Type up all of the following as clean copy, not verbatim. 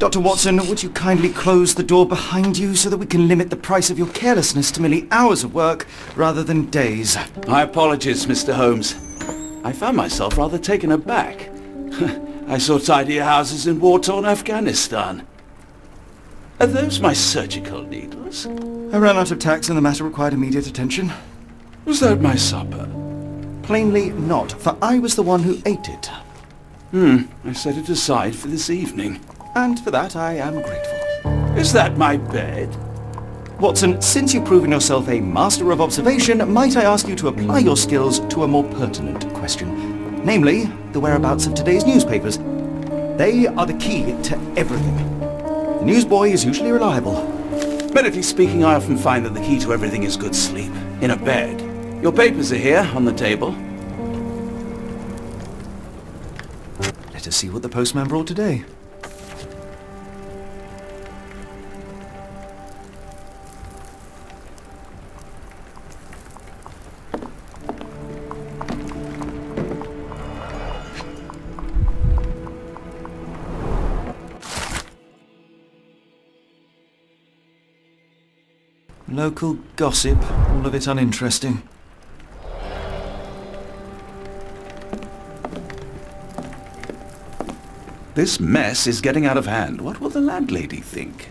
Dr. Watson, would you kindly close the door behind you so that we can limit the price of your carelessness to merely hours of work rather than days? My apologies, Mr. Holmes. I found myself rather taken aback. I saw tidier houses in war-torn Afghanistan. Are those my surgical needles? I ran out of tacks and the matter required immediate attention. Was that my supper? Plainly not, for I was the one who ate it. I set it aside for this evening. And for that I am grateful. Is that my bed? Watson, since you've proven yourself a master of observation, might I ask you to apply your skills to a more pertinent question? Namely, the whereabouts of today's newspapers. They are the key to everything. The newsboy is usually reliable. Medically speaking, I often find that the key to everything is good sleep. In a bed. Your papers are here, on the table. Let us see what the postman brought today. Local gossip, all of it uninteresting. This mess is getting out of hand. What will the landlady think?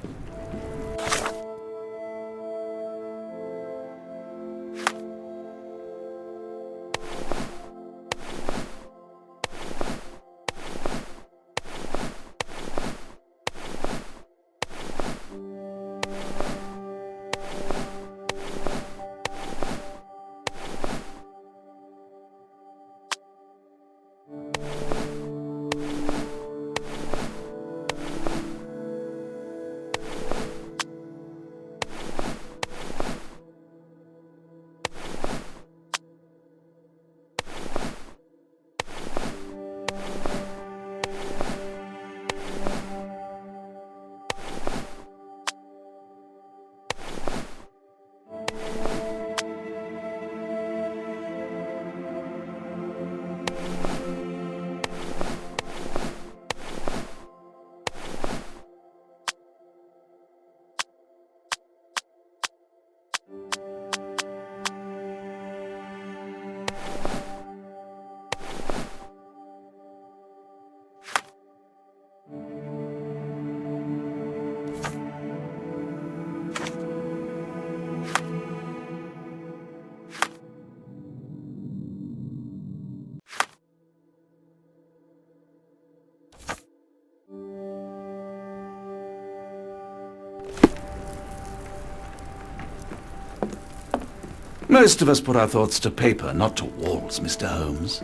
Most of us put our thoughts to paper, not to walls, Mr. Holmes.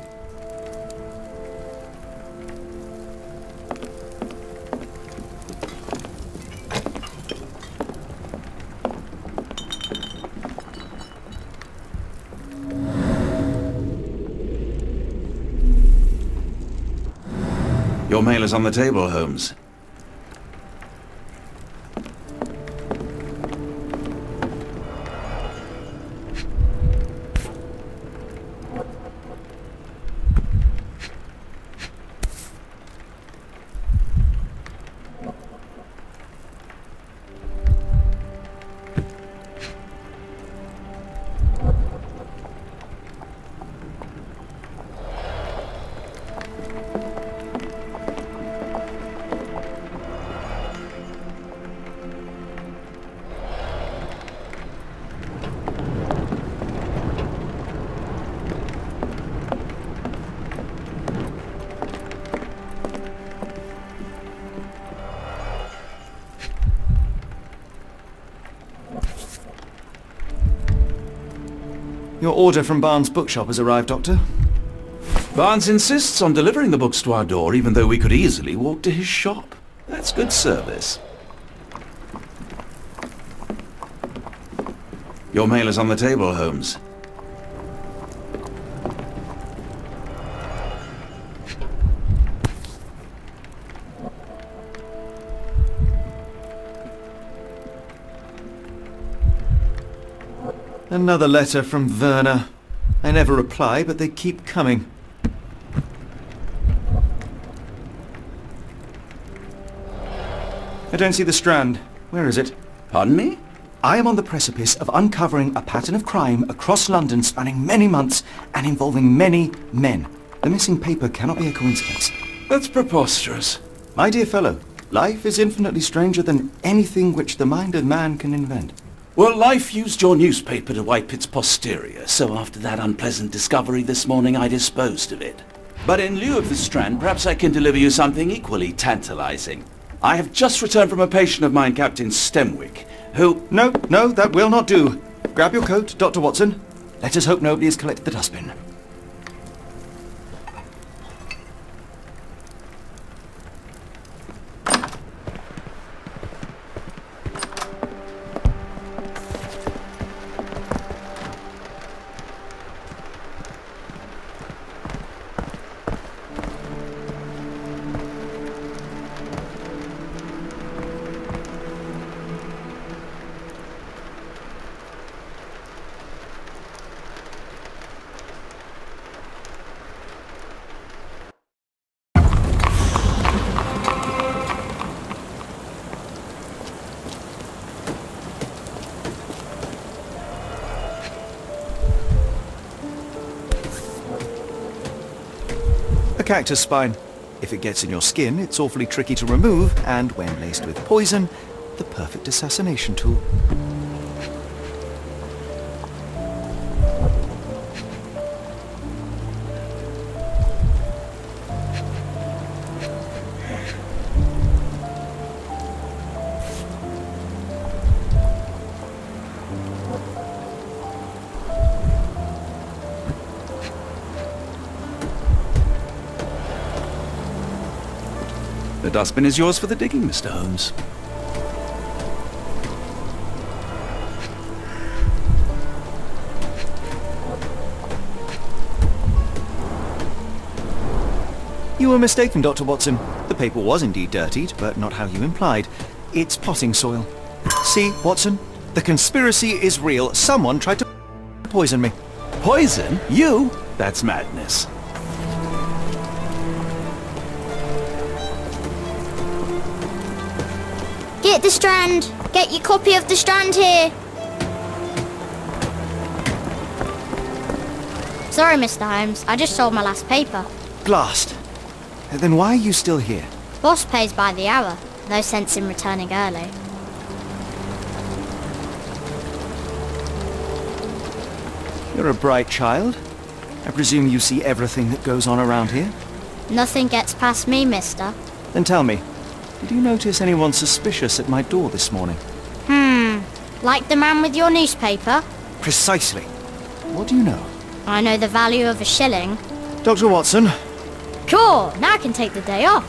Your mail is on the table, Holmes. Your order from Barnes' bookshop has arrived, Doctor. Barnes insists on delivering the books to our door, even though we could easily walk to his shop. That's good service. Your mail is on the table, Holmes. Another letter from Werner. I never reply, but they keep coming. I don't see the strand. Where is it? Pardon me? I am on the precipice of uncovering a pattern of crime across London spanning many months and involving many men. The missing paper cannot be a coincidence. That's preposterous. My dear fellow, life is infinitely stranger than anything which the mind of man can invent. Well, life used your newspaper to wipe its posterior, so after that unpleasant discovery this morning I disposed of it. But in lieu of the strand, perhaps I can deliver you something equally tantalizing. I have just returned from a patient of mine, Captain Stemwick, who... No, that will not do. Grab your coat, Dr. Watson. Let us hope nobody has collected the dustbin. A cactus spine. If it gets in your skin, it's awfully tricky to remove, and when laced with poison, the perfect assassination tool. The dustbin is yours for the digging, Mr. Holmes. You were mistaken, Dr. Watson. The paper was indeed dirtied, but not how you implied. It's potting soil. See, Watson? The conspiracy is real. Someone tried to poison me. Poison? You? That's madness. Get the strand! Get your copy of the strand here! Sorry, Mr. Holmes. I just sold my last paper. Blast. Then why are you still here? Boss pays by the hour. No sense in returning early. You're a bright child. I presume you see everything that goes on around here? Nothing gets past me, mister. Then tell me, did you notice anyone suspicious at my door this morning? Like the man with your newspaper? Precisely. What do you know? I know the value of a shilling. Dr. Watson? Cool! Now I can take the day off.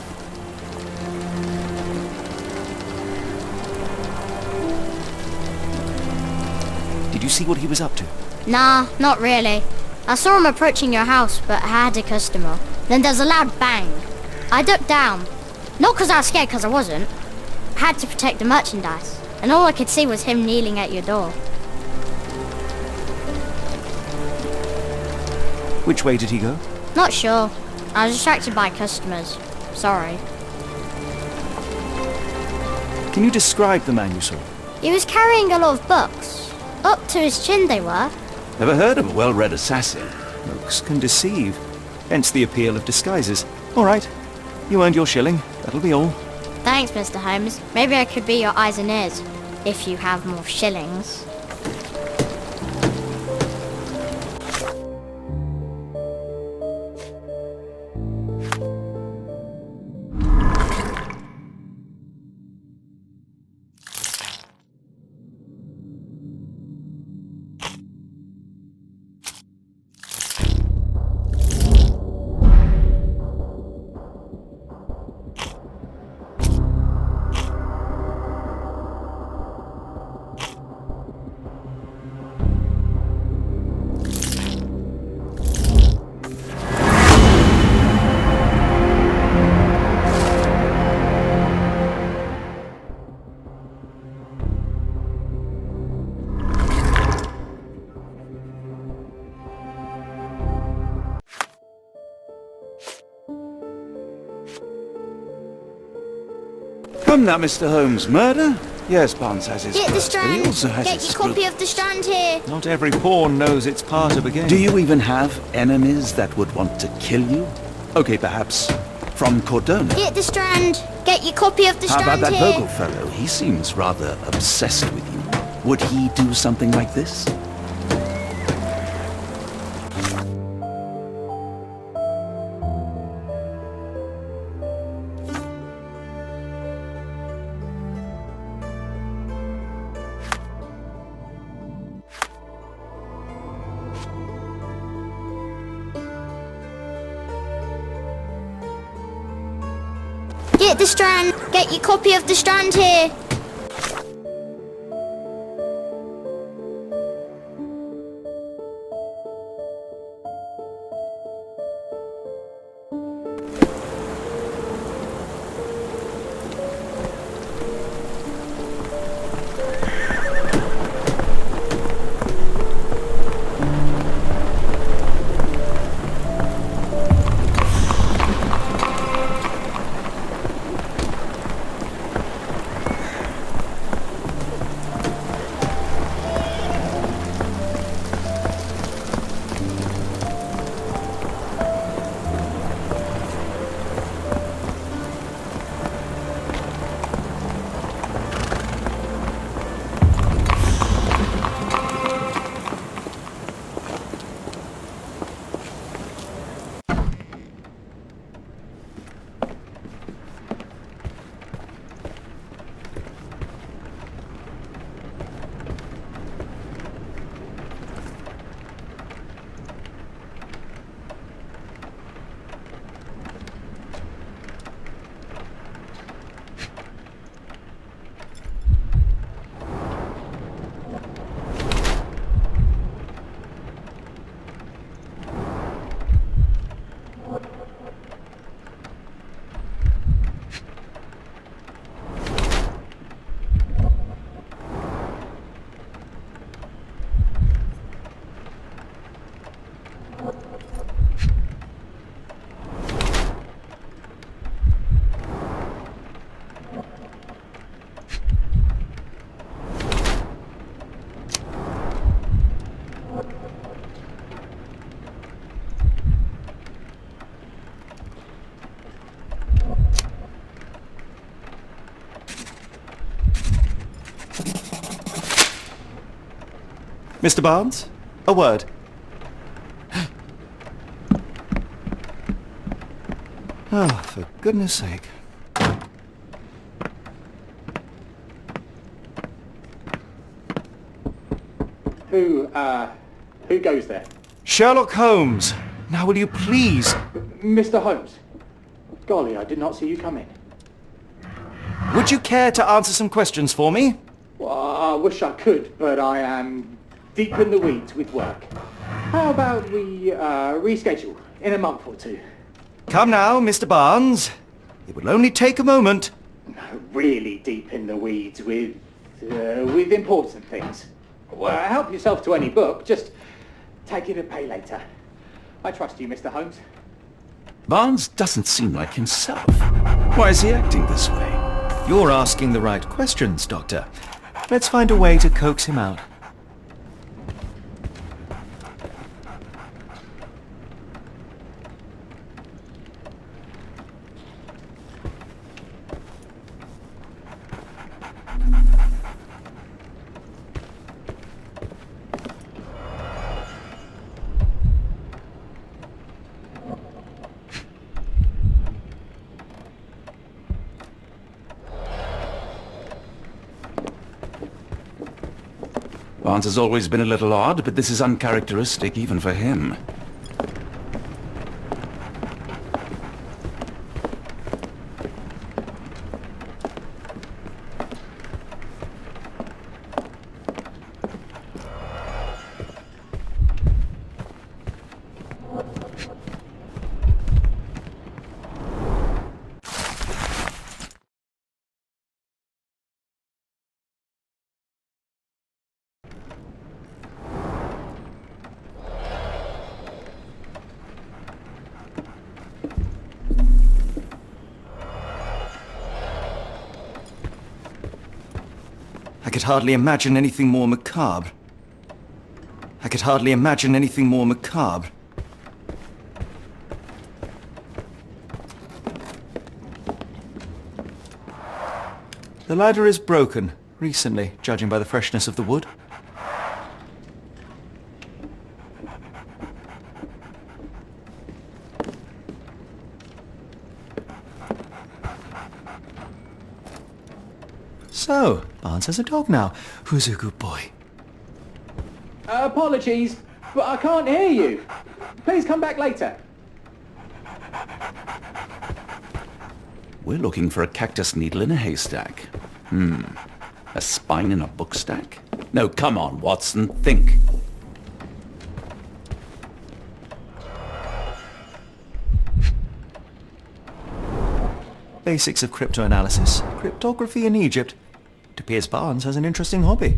Did you see what he was up to? Nah, not really. I saw him approaching your house, but I had a customer. Then there's a loud bang. I ducked down. Not because I was scared, because I wasn't. I had to protect the merchandise. And all I could see was him kneeling at your door. Which way did he go? Not sure. I was distracted by customers. Sorry. Can you describe the man you saw? He was carrying a lot of books. Up to his chin they were. Never heard of a well-read assassin. Looks can deceive. Hence the appeal of disguises. All right. You earned your shilling. That'll be all. Thanks, Mr. Holmes. Maybe I could be your eyes and ears. If you have more shillings. Come now, Mr. Holmes. Murder? Yes, Barnes has his Get the quirks, but he Strand. also has Get his your copy of the Strand here. Not every pawn knows it's part of a game. Do you even have enemies that would want to kill you? Okay, perhaps from Cordona. Get the Strand. Get your copy of the How Strand about that here. Vogel fellow? He seems rather obsessed with you. Would he do something like this? Get the Strand. Get your copy of the Strand here. Mr. Barnes, a word. Oh, for goodness sake. Who goes there? Sherlock Holmes. Now will you please... Mr. Holmes. Golly, I did not see you come in. Would you care to answer some questions for me? Well, I wish I could, but I am deep in the weeds with work. How about we reschedule in a month or two? Come now, Mr. Barnes. It will only take a moment. Really deep in the weeds with important things. Well, help yourself to any book, just take it and pay later. I trust you, Mr. Holmes. Barnes doesn't seem like himself. Why is he acting this way? You're asking the right questions, Doctor. Let's find a way to coax him out. Barnes has always been a little odd, but this is uncharacteristic even for him. could hardly imagine anything more macabre. I could hardly imagine anything more macabre. The ladder is broken, recently, judging by the freshness of the wood. So, Barnes has a dog now. Who's a good boy? Apologies, but I can't hear you. Please come back later. We're looking for a cactus needle in a haystack. A spine in a book stack? No, come on, Watson, think. Basics of cryptoanalysis. Cryptography in Egypt. It appears Barnes has an interesting hobby.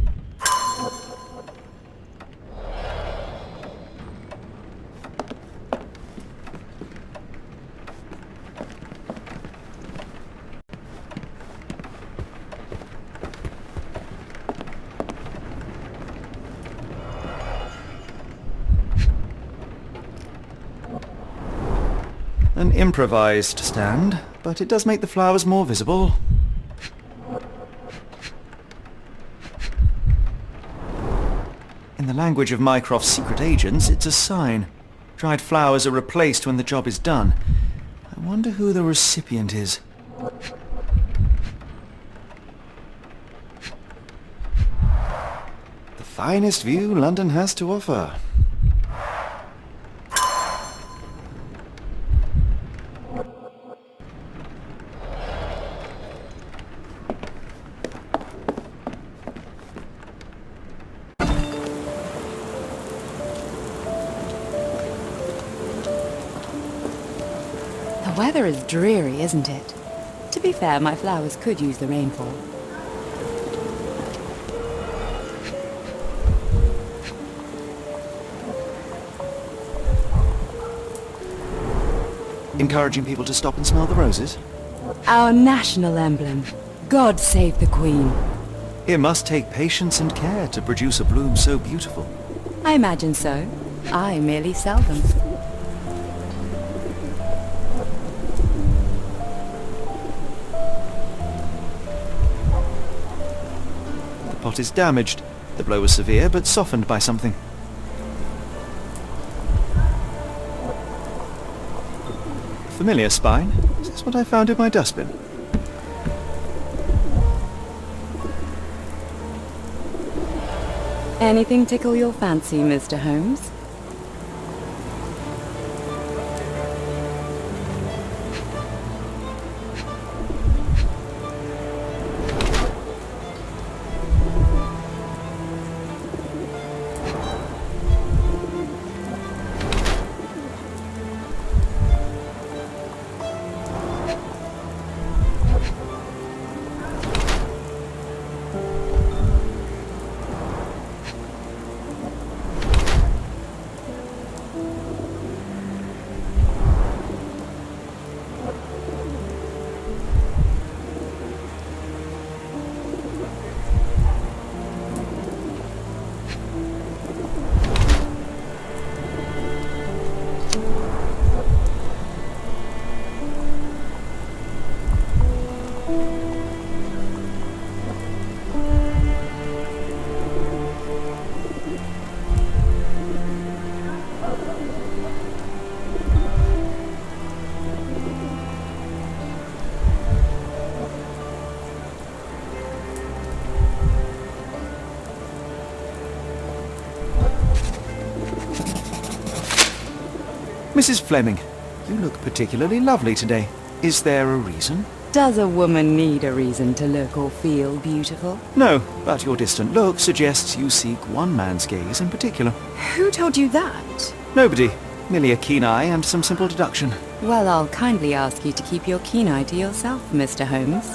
An improvised stand, but it does make the flowers more visible. In the language of Mycroft's secret agents, it's a sign. Dried flowers are replaced when the job is done. I wonder who the recipient is. The finest view London has to offer. The weather is dreary, isn't it? To be fair, my flowers could use the rainfall. Encouraging people to stop and smell the roses? Our national emblem. God save the Queen. It must take patience and care to produce a bloom so beautiful. I imagine so. I merely sell them. The pot is damaged. The blow was severe, but softened by something. Familiar spine. Is this what I found in my dustbin? Anything tickle your fancy, Mr. Holmes? Mrs. Fleming, you look particularly lovely today. Is there a reason? Does a woman need a reason to look or feel beautiful? No, but your distant look suggests you seek one man's gaze in particular. Who told you that? Nobody. Merely a keen eye and some simple deduction. Well, I'll kindly ask you to keep your keen eye to yourself, Mr. Holmes.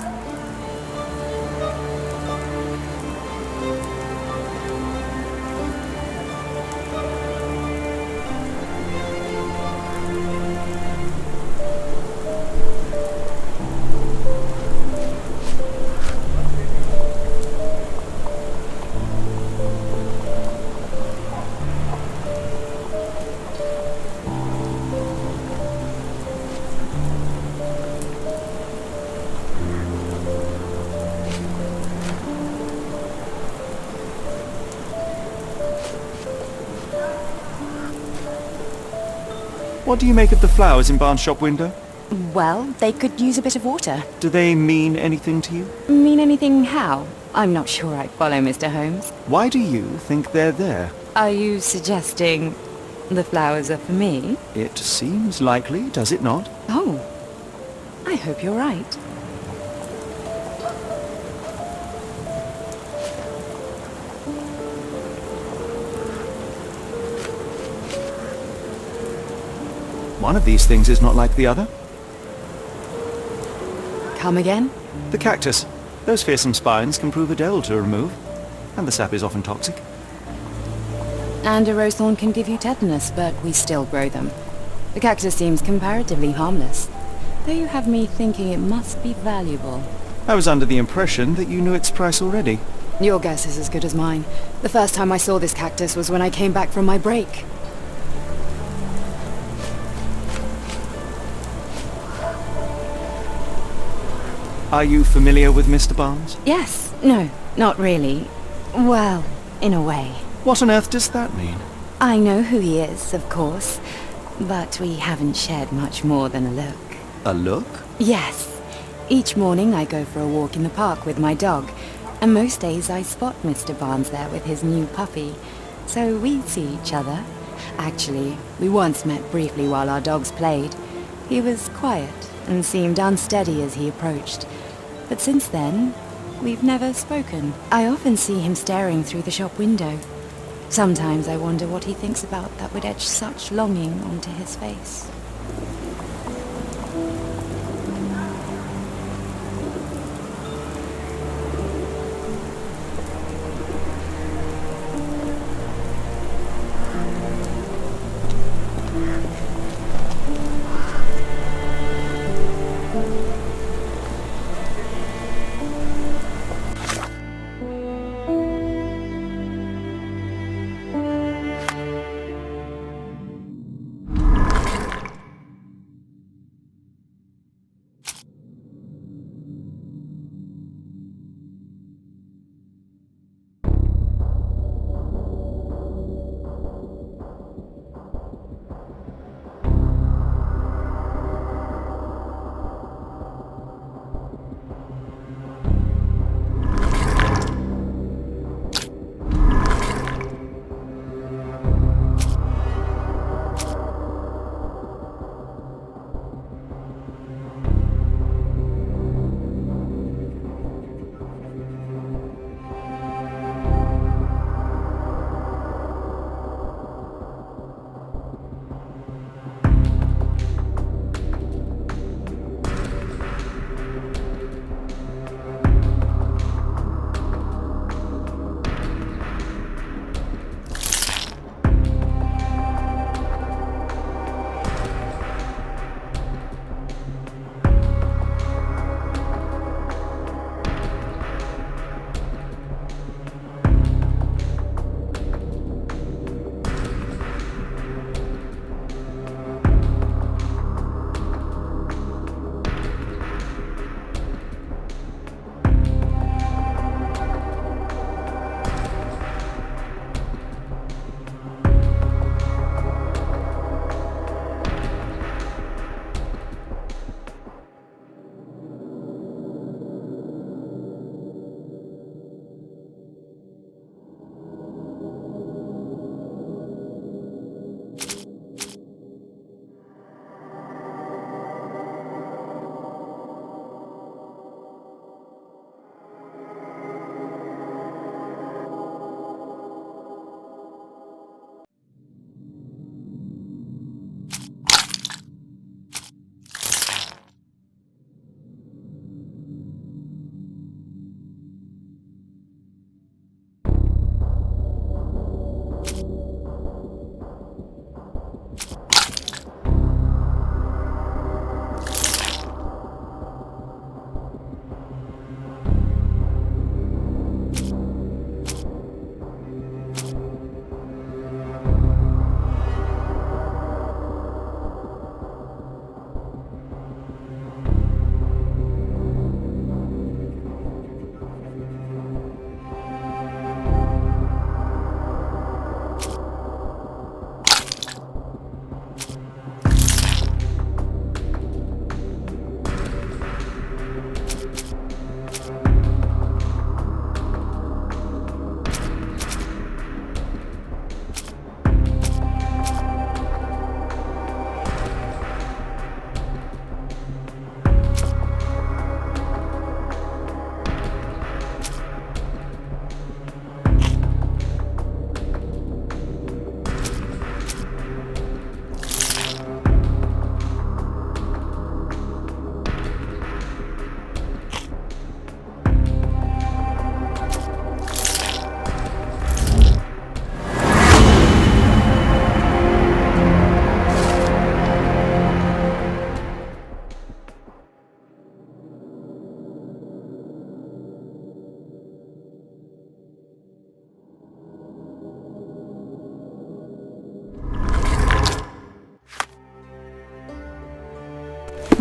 What do you make of the flowers in Barnes' shop window? Well, they could use a bit of water. Do they mean anything to you? Mean anything how? I'm not sure I follow, Mr. Holmes. Why do you think they're there? Are you suggesting the flowers are for me? It seems likely, does it not? Oh, I hope you're right. One of these things is not like the other. Come again? The cactus. Those fearsome spines can prove a devil to remove, and the sap is often toxic. And a rose thorn can give you tetanus, but we still grow them. The cactus seems comparatively harmless, though you have me thinking it must be valuable. I was under the impression that you knew its price already. Your guess is as good as mine. The first time I saw this cactus was when I came back from my break. Are you familiar with Mr. Barnes? Yes. No, not really. Well, in a way. What on earth does that mean? I know who he is, of course, but we haven't shared much more than a look. A look? Yes. Each morning I go for a walk in the park with my dog, and most days I spot Mr. Barnes there with his new puppy, so we see each other. Actually, we once met briefly while our dogs played. He was quiet and seemed unsteady as he approached, but since then, we've never spoken. I often see him staring through the shop window. Sometimes I wonder what he thinks about that would etch such longing onto his face.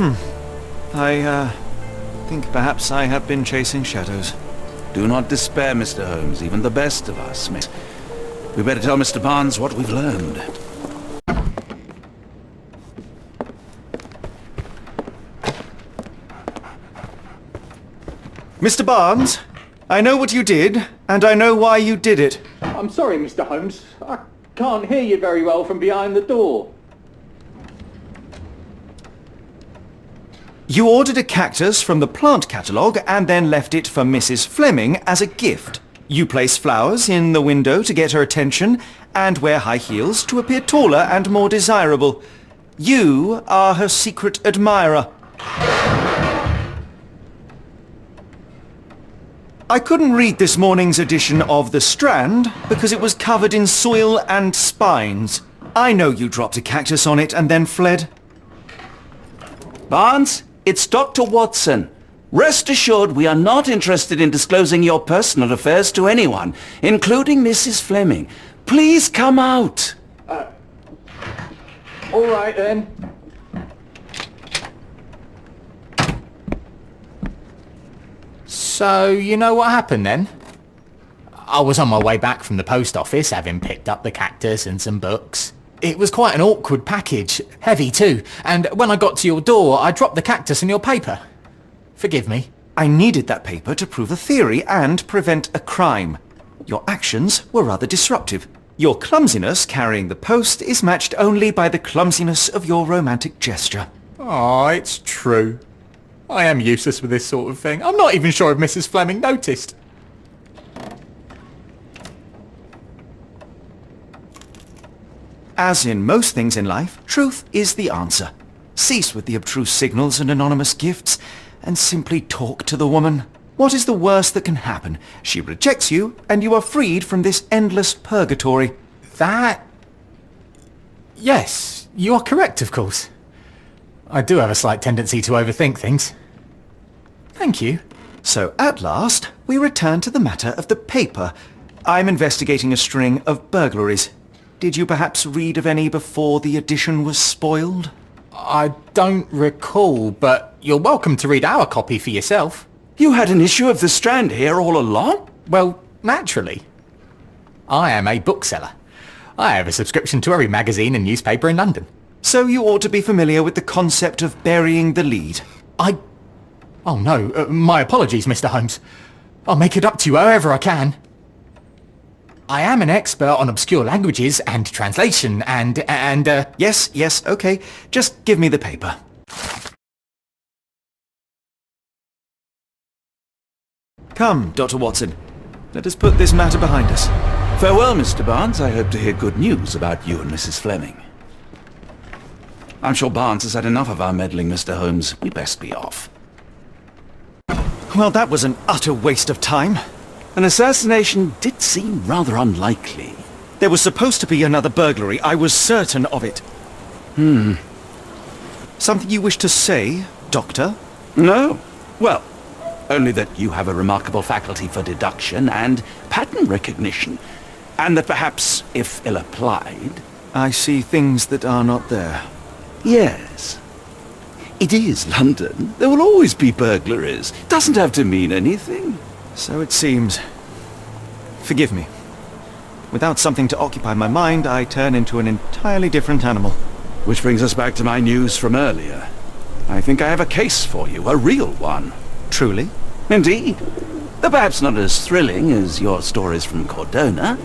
I think perhaps I have been chasing shadows. Do not despair, Mr. Holmes. Even the best of us may... We better tell Mr. Barnes what we've learned. Mr. Barnes, I know what you did, and I know why you did it. I'm sorry, Mr. Holmes. I can't hear you very well from behind the door. You ordered a cactus from the plant catalogue and then left it for Mrs. Fleming as a gift. You place flowers in the window to get her attention and wear high heels to appear taller and more desirable. You are her secret admirer. I couldn't read this morning's edition of The Strand because it was covered in soil and spines. I know you dropped a cactus on it and then fled. Barnes, it's Dr. Watson. Rest assured we are not interested in disclosing your personal affairs to anyone, including Mrs. Fleming. Please come out. All right, then. So, you know what happened then? I was on my way back from the post office, having picked up the cactus and some books. It was quite an awkward package, heavy too, and when I got to your door, I dropped the cactus and your paper. Forgive me. I needed that paper to prove a theory and prevent a crime. Your actions were rather disruptive. Your clumsiness carrying the post is matched only by the clumsiness of your romantic gesture. Oh, it's true. I am useless with this sort of thing. I'm not even sure if Mrs. Fleming noticed. As in most things in life, truth is the answer. Cease with the abstruse signals and anonymous gifts, and simply talk to the woman. What is the worst that can happen? She rejects you, and you are freed from this endless purgatory. That... Yes, you are correct, of course. I do have a slight tendency to overthink things. Thank you. So at last, we return to the matter of the paper. I'm investigating a string of burglaries. Did you perhaps read of any before the edition was spoiled? I don't recall, but you're welcome to read our copy for yourself. You had an issue of The Strand here all along? Well, naturally. I am a bookseller. I have a subscription to every magazine and newspaper in London. So you ought to be familiar with the concept of burying the lead. Oh no, my apologies, Mr. Holmes. I'll make it up to you however I can. I am an expert on obscure languages and translation and... Yes, okay. Just give me the paper. Come, Dr. Watson. Let us put this matter behind us. Farewell, Mr. Barnes. I hope to hear good news about you and Mrs. Fleming. I'm sure Barnes has had enough of our meddling, Mr. Holmes. We best be off. Well, that was an utter waste of time. An assassination did seem rather unlikely. There was supposed to be another burglary. I was certain of it. Something you wish to say, Doctor? No. Well, only that you have a remarkable faculty for deduction and pattern recognition, and that perhaps, if ill-applied... I see things that are not there. Yes. It is London. There will always be burglaries. Doesn't have to mean anything. So it seems. Forgive me. Without something to occupy my mind, I turn into an entirely different animal. Which brings us back to my news from earlier. I think I have a case for you, a real one. Truly? Indeed. Though perhaps not as thrilling as your stories from Cordona.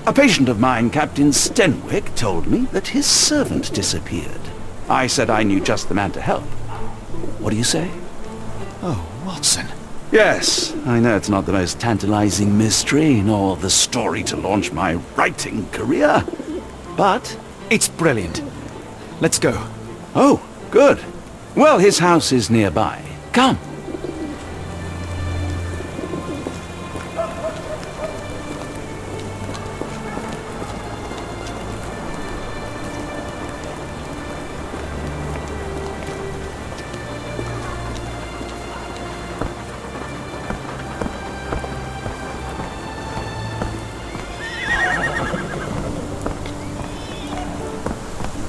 A patient of mine, Captain Stenwick, told me that his servant disappeared. I said I knew just the man to help. What do you say? Oh, Watson. Yes, I know it's not the most tantalizing mystery, nor the story to launch my writing career, but... It's brilliant. Let's go. Oh, good. Well, his house is nearby. Come.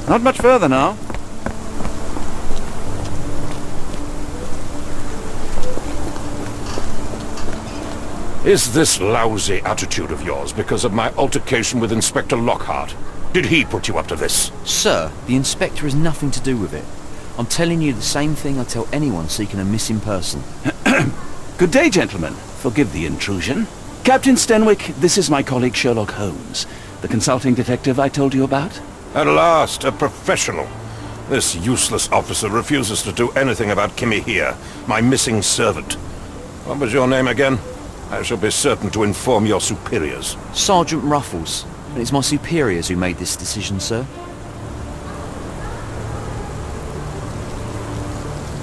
Not much further now. Is this lousy attitude of yours because of my altercation with Inspector Lockhart? Did he put you up to this? Sir, the Inspector has nothing to do with it. I'm telling you the same thing I tell anyone seeking a missing person. Good day, gentlemen. Forgive the intrusion. Captain Stenwick, this is my colleague Sherlock Holmes, the consulting detective I told you about. At last, a professional. This useless officer refuses to do anything about Kimmy here, my missing servant. What was your name again? I shall be certain to inform your superiors. Sergeant Ruffles, and it's my superiors who made this decision, sir.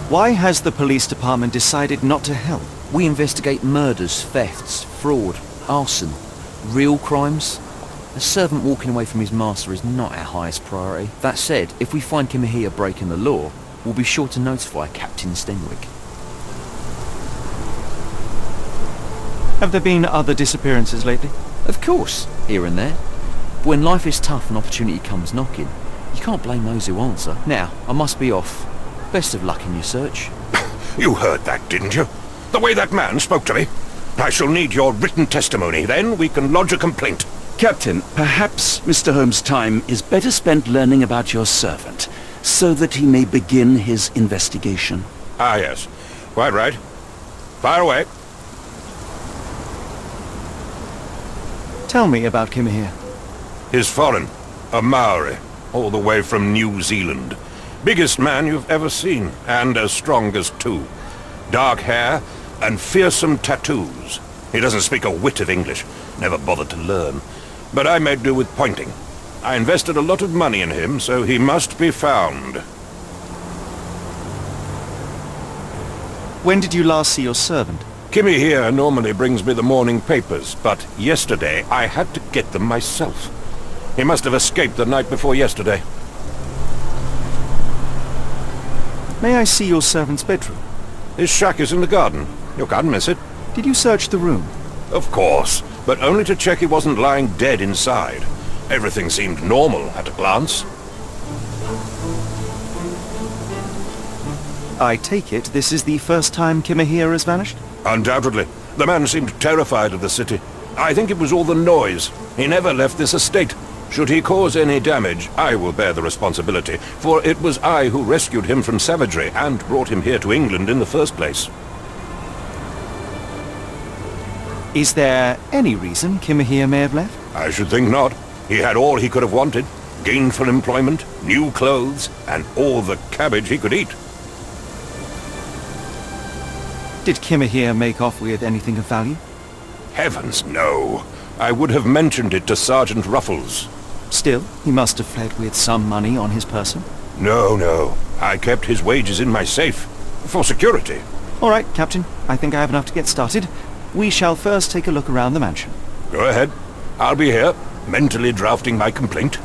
Why has the police department decided not to help? We investigate murders, thefts, fraud, arson, real crimes. A servant walking away from his master is not our highest priority. That said, if we find Kimahia breaking the law, we'll be sure to notify Captain Stenwick. Have there been other disappearances lately? Of course, here and there. But when life is tough and opportunity comes knocking, you can't blame those who answer. Now, I must be off. Best of luck in your search. You heard that, didn't you? The way that man spoke to me. I shall need your written testimony. Then we can lodge a complaint. Captain, perhaps Mr. Holmes' time is better spent learning about your servant, so that he may begin his investigation. Ah, yes. Quite right. Fire away. Tell me about Kimahia. He's foreign. A Maori. All the way from New Zealand. Biggest man you've ever seen, and as strong as two. Dark hair and fearsome tattoos. He doesn't speak a whit of English. Never bothered to learn. But I made do with pointing. I invested a lot of money in him, so he must be found. When did you last see your servant? Kimmy here normally brings me the morning papers, but yesterday I had to get them myself. He must have escaped the night before yesterday. May I see your servant's bedroom? His shack is in the garden. You can't miss it. Did you search the room? Of course, but only to check he wasn't lying dead inside. Everything seemed normal at a glance. I take it this is the first time Kimahia has vanished? Undoubtedly. The man seemed terrified of the city. I think it was all the noise. He never left this estate. Should he cause any damage, I will bear the responsibility, for it was I who rescued him from savagery and brought him here to England in the first place. Is there any reason Kimahia may have left? I should think not. He had all he could have wanted. Gainful employment, new clothes, and all the cabbage he could eat. Did Kimahia make off with anything of value? Heavens, no. I would have mentioned it to Sergeant Ruffles. Still, he must have fled with some money on his person. No. I kept his wages in my safe. For security. All right, Captain. I think I have enough to get started. We shall first take a look around the mansion. Go ahead. I'll be here, mentally drafting my complaint.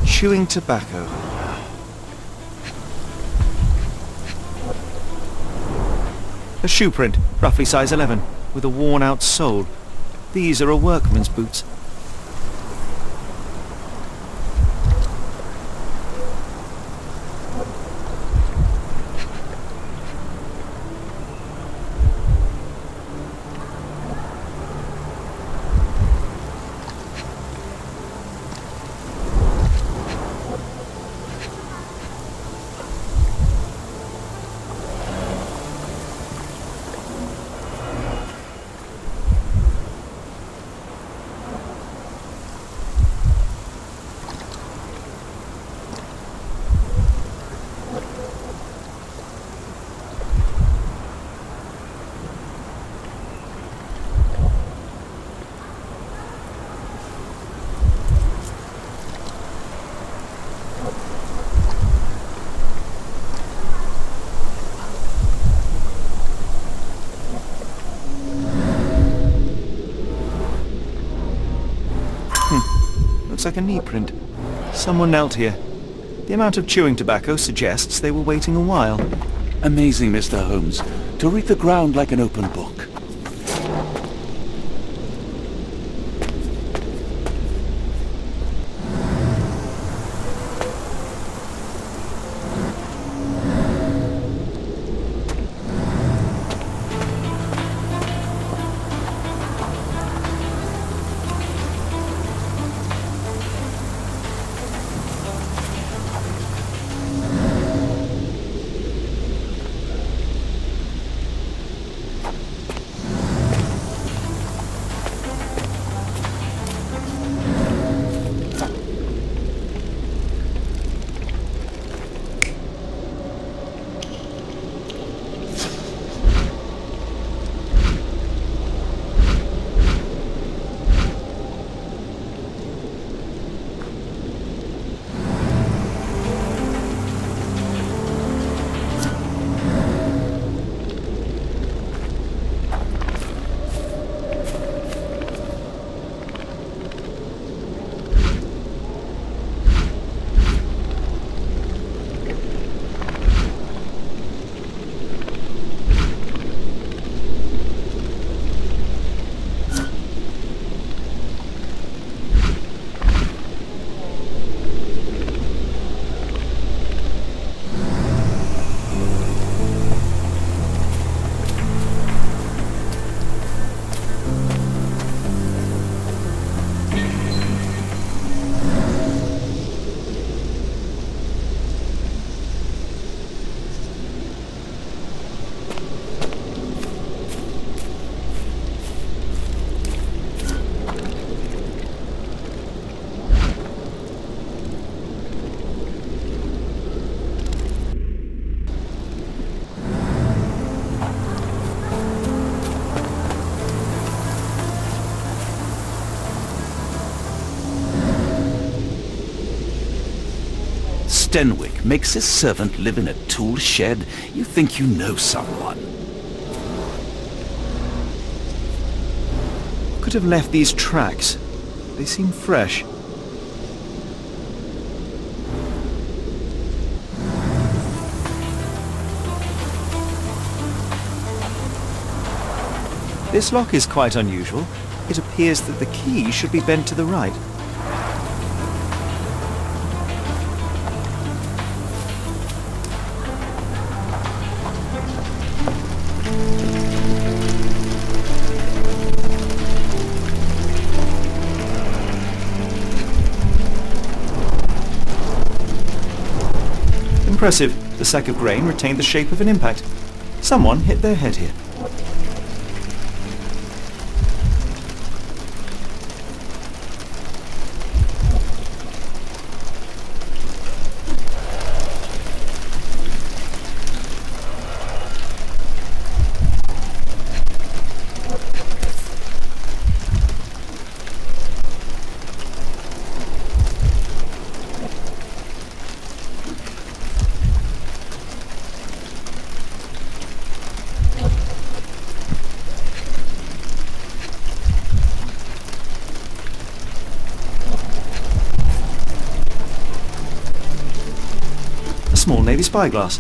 Chewing tobacco. A shoe print, roughly size 11, with a worn-out sole. These are a workman's boots. like a knee print. Someone knelt here. The amount of chewing tobacco suggests they were waiting a while. Amazing, Mr. Holmes. To read the ground like an open book. Stenwick makes his servant live in a tool shed? You think you know someone? Could have left these tracks. They seem fresh. This lock is quite unusual. It appears that the key should be bent to the right. Impressive. The sack of grain retained the shape of an impact. Someone hit their head here. Small Navy spyglass.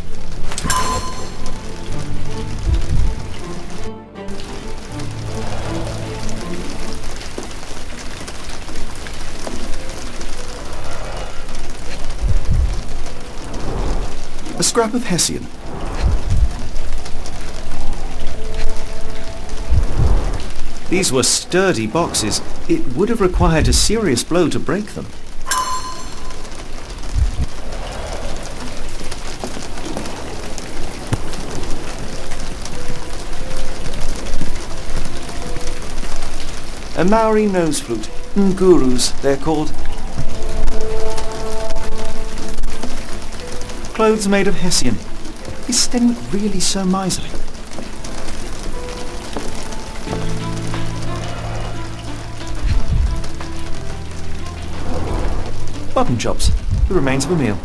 A scrap of Hessian. These were sturdy boxes. It would have required a serious blow to break them. A Maori nose flute. Ngurus, they're called. Clothes made of Hessian. Is Stenwick really so miserly? Button chops. The remains of a meal.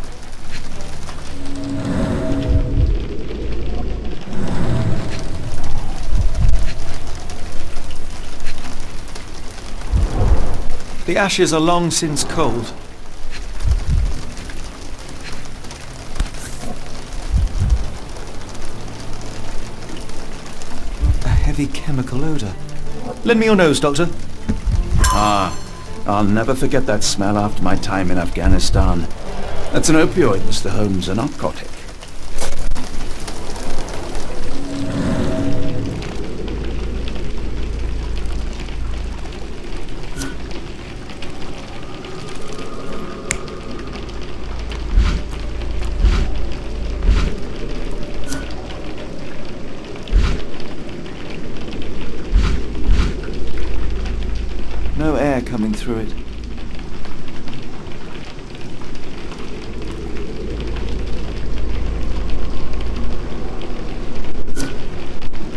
The ashes are long since cold. A heavy chemical odour. Lend me your nose, Doctor. I'll never forget that smell after my time in Afghanistan. That's an opioid, Mr. Holmes, a narcotic. No air coming through it.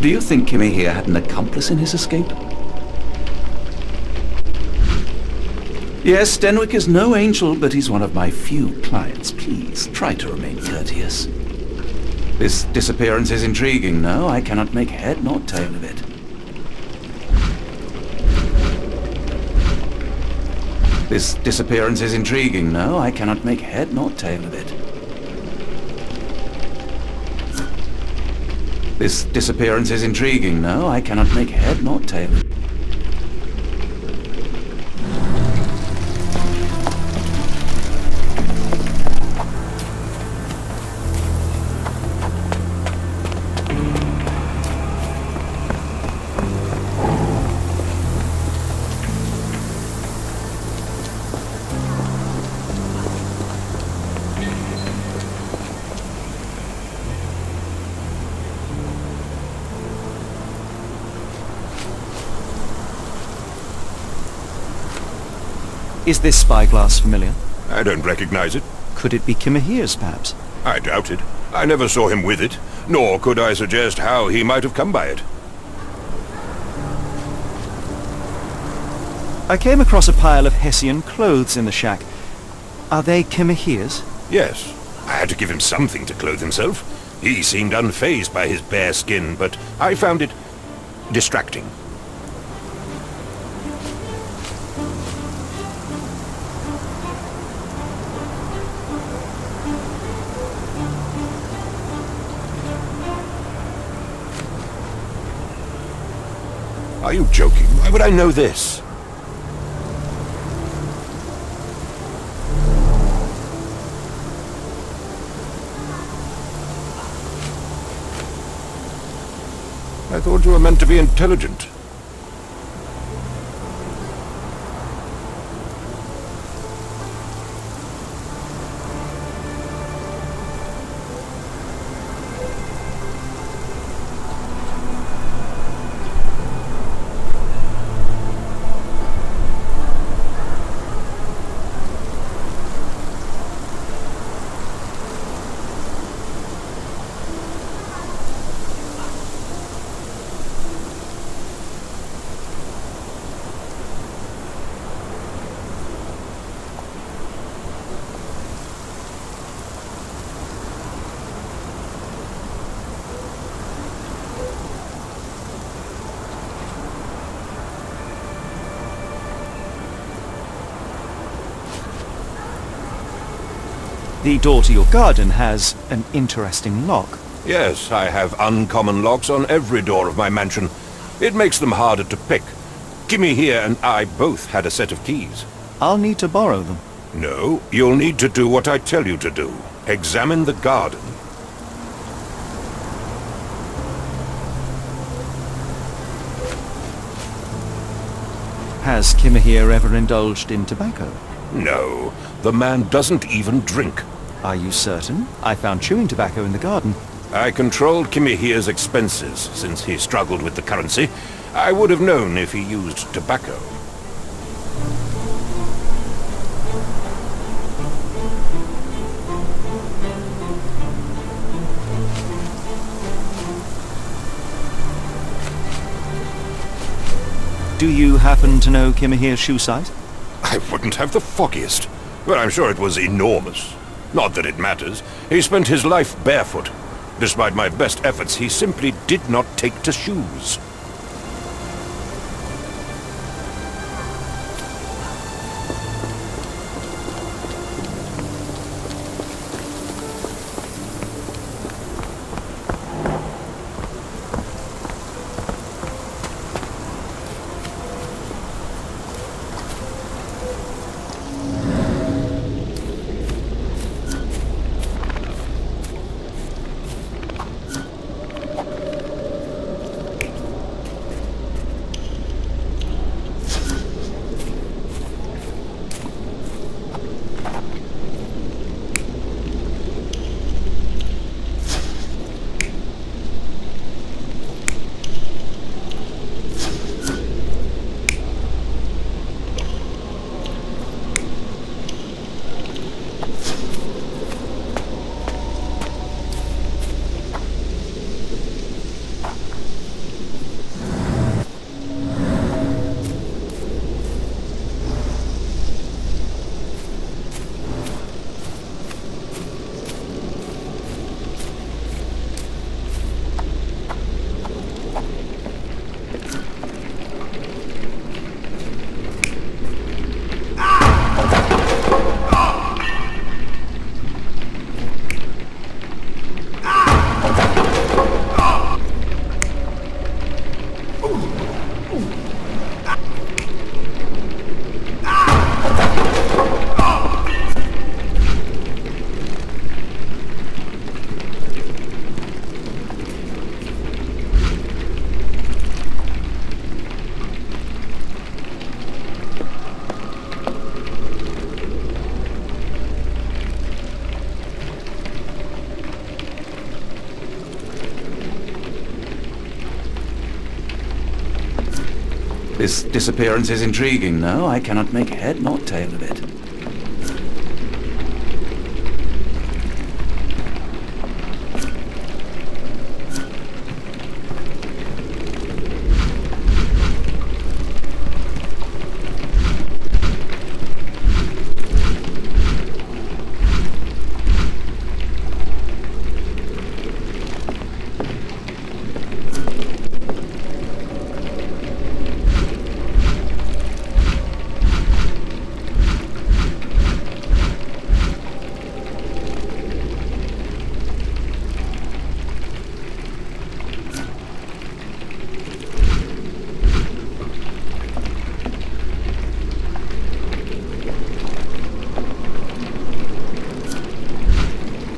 Do you think Kimmy here had an accomplice in his escape? Yes, Denwick is no angel, but he's one of my few clients. Please, try to remain courteous. This disappearance is intriguing, no? I cannot make head nor tail of it. This disappearance is intriguing, no? I cannot make head nor tail of it. This disappearance is intriguing, no? I cannot make head nor tail of it. Is this spyglass familiar? I don't recognize it. Could it be Kimahir's, perhaps? I doubt it. I never saw him with it, nor could I suggest how he might have come by it. I came across a pile of Hessian clothes in the shack. Are they Kimahir's? Yes. I had to give him something to clothe himself. He seemed unfazed by his bare skin, but I found it distracting. Are you joking? Why would I know this? I thought you were meant to be intelligent. The door to your garden has an interesting lock. Yes, I have uncommon locks on every door of my mansion. It makes them harder to pick. Kimmy here and I both had a set of keys. I'll need to borrow them. No, you'll need to do what I tell you to do. Examine the garden. Has Kimahir ever indulged in tobacco? No, the man doesn't even drink. Are you certain? I found chewing tobacco in the garden. I controlled Kimmy here's expenses since he struggled with the currency. I would have known if he used tobacco. Do you happen to know Kimahir's shoe size? I wouldn't have the foggiest, but I'm sure it was enormous. Not that it matters. He spent his life barefoot. Despite my best efforts, he simply did not take to shoes. This disappearance is intriguing, no? I cannot make head nor tail of it.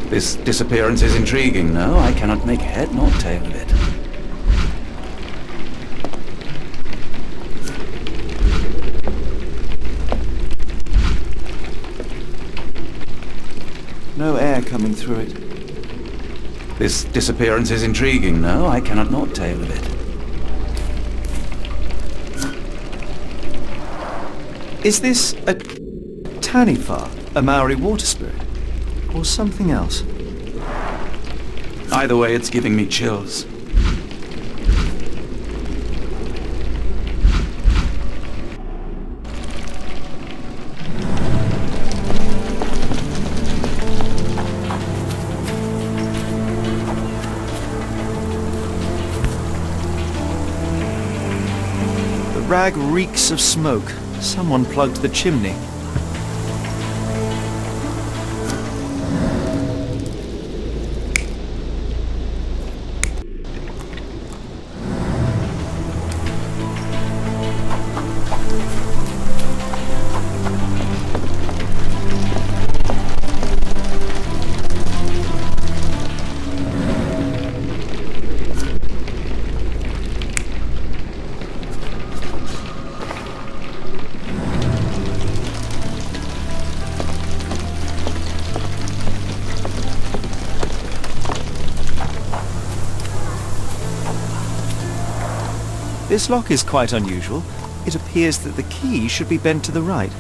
This disappearance is intriguing, no? I cannot make head nor tail of it. No air coming through it. This disappearance is intriguing, no? I cannot nor tail of it. Is this a Tanifar, a Maori water spirit? Or something else? Either way, it's giving me chills. The rag reeks of smoke. Someone plugged the chimney. This lock is quite unusual. It appears that the key should be bent to the right.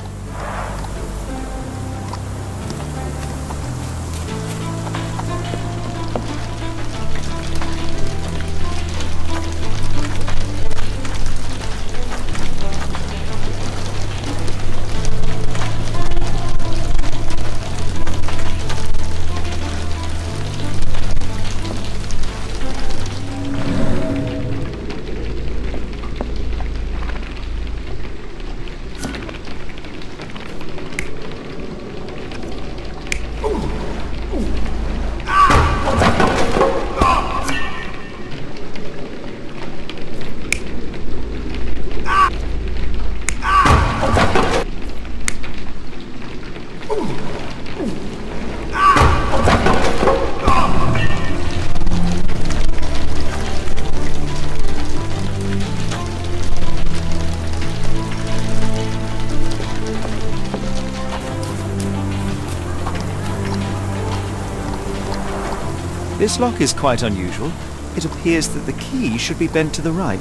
This lock is quite unusual. It appears that the key should be bent to the right.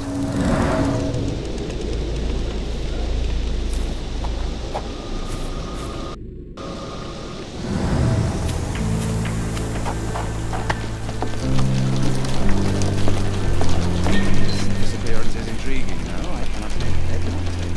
Disappearance is intriguing, no? I cannot make head nor tail.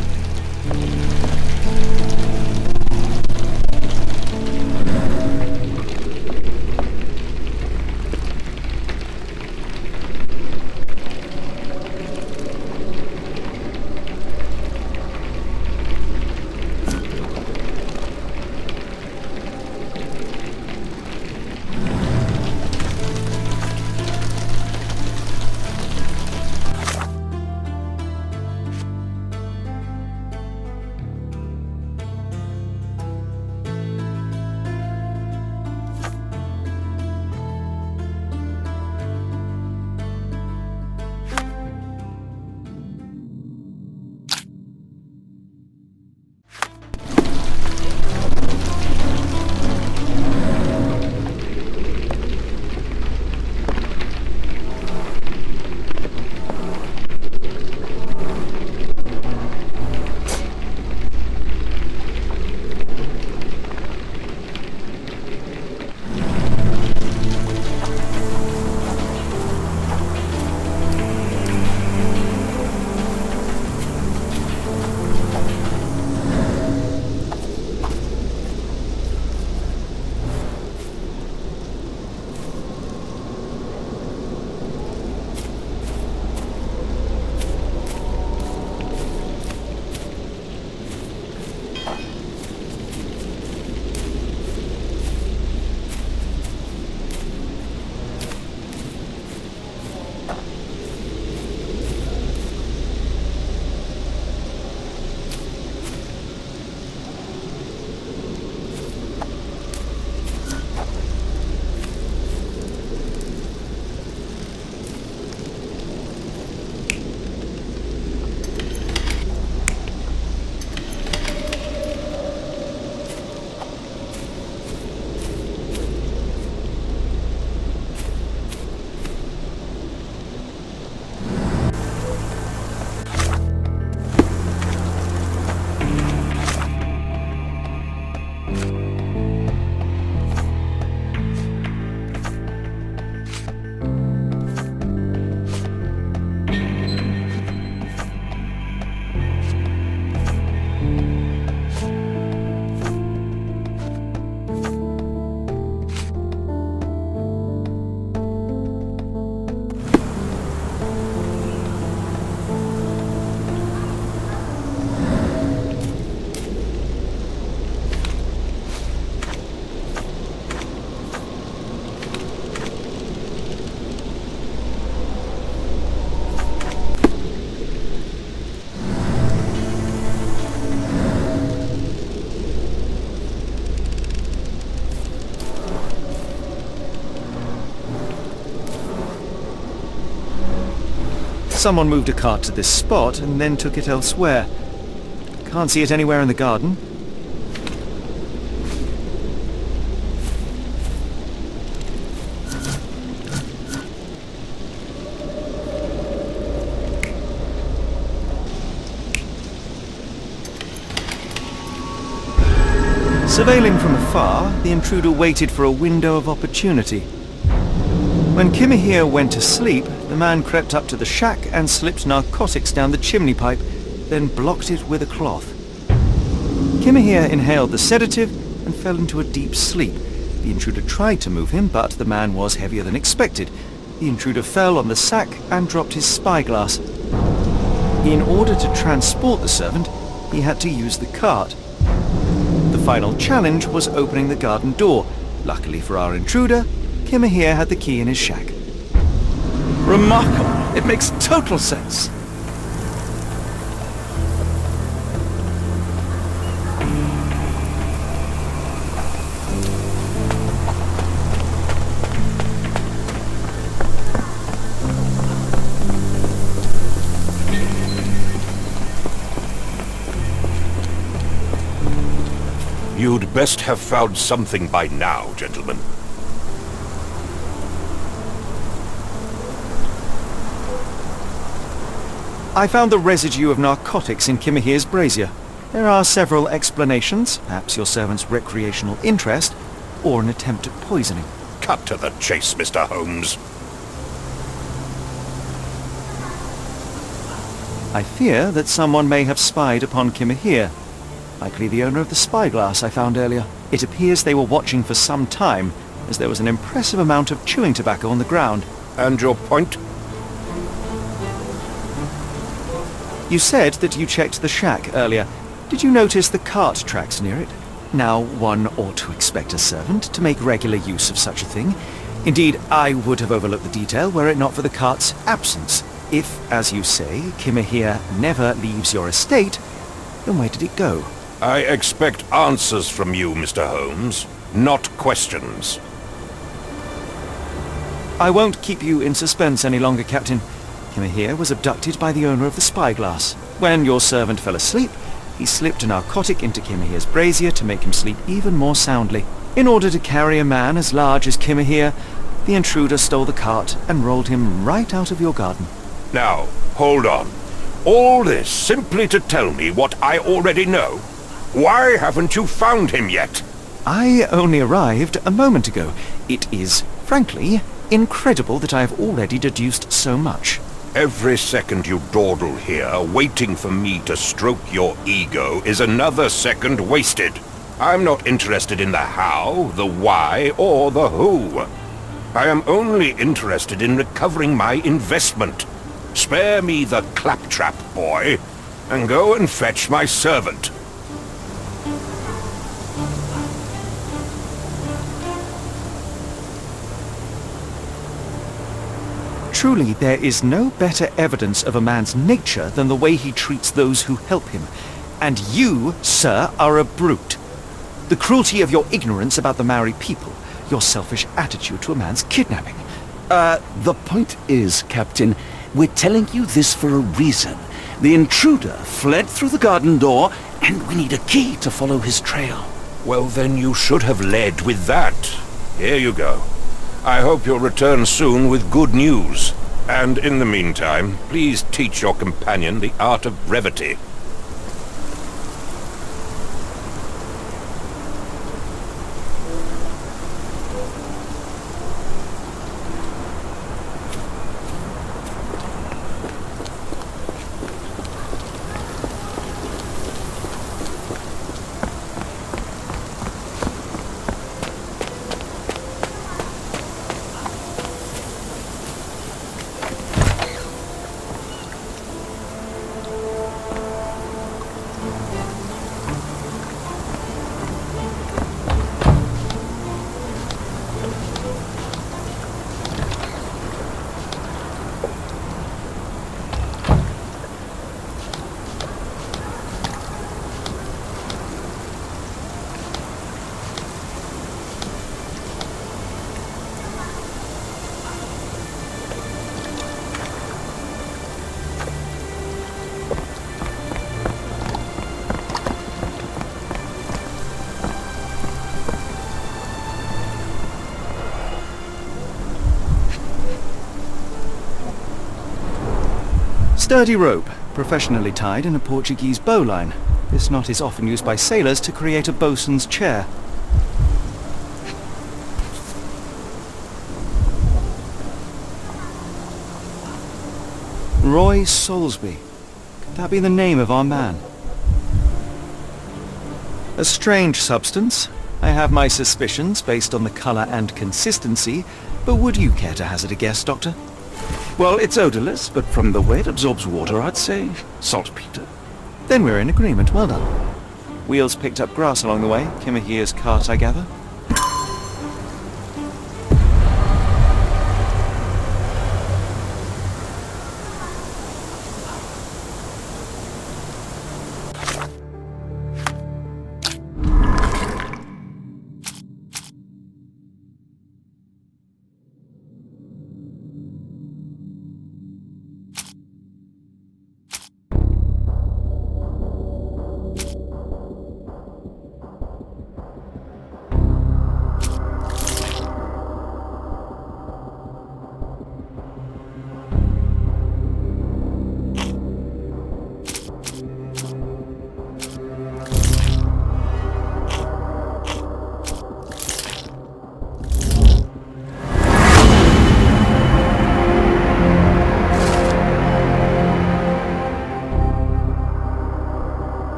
Someone moved a cart to this spot and then took it elsewhere. Can't see it anywhere in the garden. Surveilling from afar, the intruder waited for a window of opportunity. When Kimahir went to sleep, the man crept up to the shack and slipped narcotics down the chimney pipe, then blocked it with a cloth. Kimahir inhaled the sedative and fell into a deep sleep. The intruder tried to move him, but the man was heavier than expected. The intruder fell on the sack and dropped his spyglass. In order to transport the servant, he had to use the cart. The final challenge was opening the garden door. Luckily for our intruder, Kimahir had the key in his shack. Remarkable. It makes total sense. You'd best have found something by now, gentlemen. I found the residue of narcotics in Kimahir's brazier. There are several explanations, perhaps your servant's recreational interest, or an attempt at poisoning. Cut to the chase, Mr. Holmes. I fear that someone may have spied upon Kimahir. Likely the owner of the spyglass I found earlier. It appears they were watching for some time, as there was an impressive amount of chewing tobacco on the ground. And your point? You said that you checked the shack earlier. Did you notice the cart tracks near it? Now, one ought to expect a servant to make regular use of such a thing. Indeed, I would have overlooked the detail were it not for the cart's absence. If, as you say, Kimahir never leaves your estate, then where did it go? I expect answers from you, Mr. Holmes, not questions. I won't keep you in suspense any longer, Captain. Kimahir was abducted by the owner of the spyglass. When your servant fell asleep, he slipped a narcotic into Kimahir's brazier to make him sleep even more soundly. In order to carry a man as large as Kimahir, the intruder stole the cart and rolled him right out of your garden. Now, hold on. All this simply to tell me what I already know? Why haven't you found him yet? I only arrived a moment ago. It is, frankly, incredible that I have already deduced so much. Every second you dawdle here, waiting for me to stroke your ego, is another second wasted. I'm not interested in the how, the why, or the who. I am only interested in recovering my investment. Spare me the claptrap, boy, and go and fetch my servant. Truly, there is no better evidence of a man's nature than the way he treats those who help him. And you, sir, are a brute. The cruelty of your ignorance about the Maori people, your selfish attitude to a man's kidnapping. The point is, Captain, we're telling you this for a reason. The intruder fled through the garden door, and we need a key to follow his trail. Well, then you should have led with that. Here you go. I hope you'll return soon with good news. And in the meantime, please teach your companion the art of brevity. sturdy rope, professionally tied in a Portuguese bowline. This knot is often used by sailors to create a bosun's chair. Roy Soulsby. Could that be the name of our man? A strange substance. I have my suspicions based on the colour and consistency, but would you care to hazard a guess, Doctor? Well, it's odorless, but from the way it absorbs water, I'd say saltpeter. Then we're in agreement. Well done. Wheels picked up grass along the way. Kimahia's cart, I gather.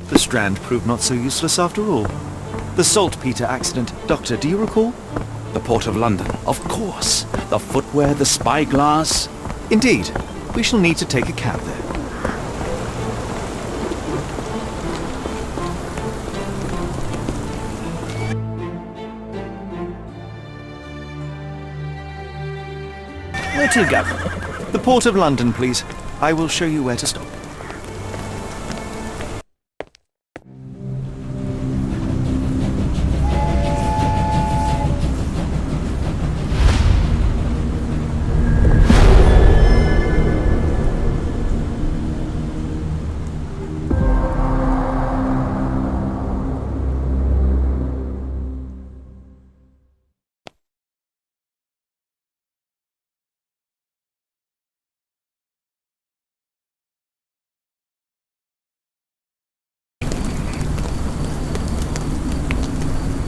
The strand proved not so useless after all. The saltpeter accident. Doctor, do you recall? The Port of London, of course. The footwear, the spyglass. Indeed. We shall need to take a cab there. Where to go? The Port of London, please. I will show you where to stop.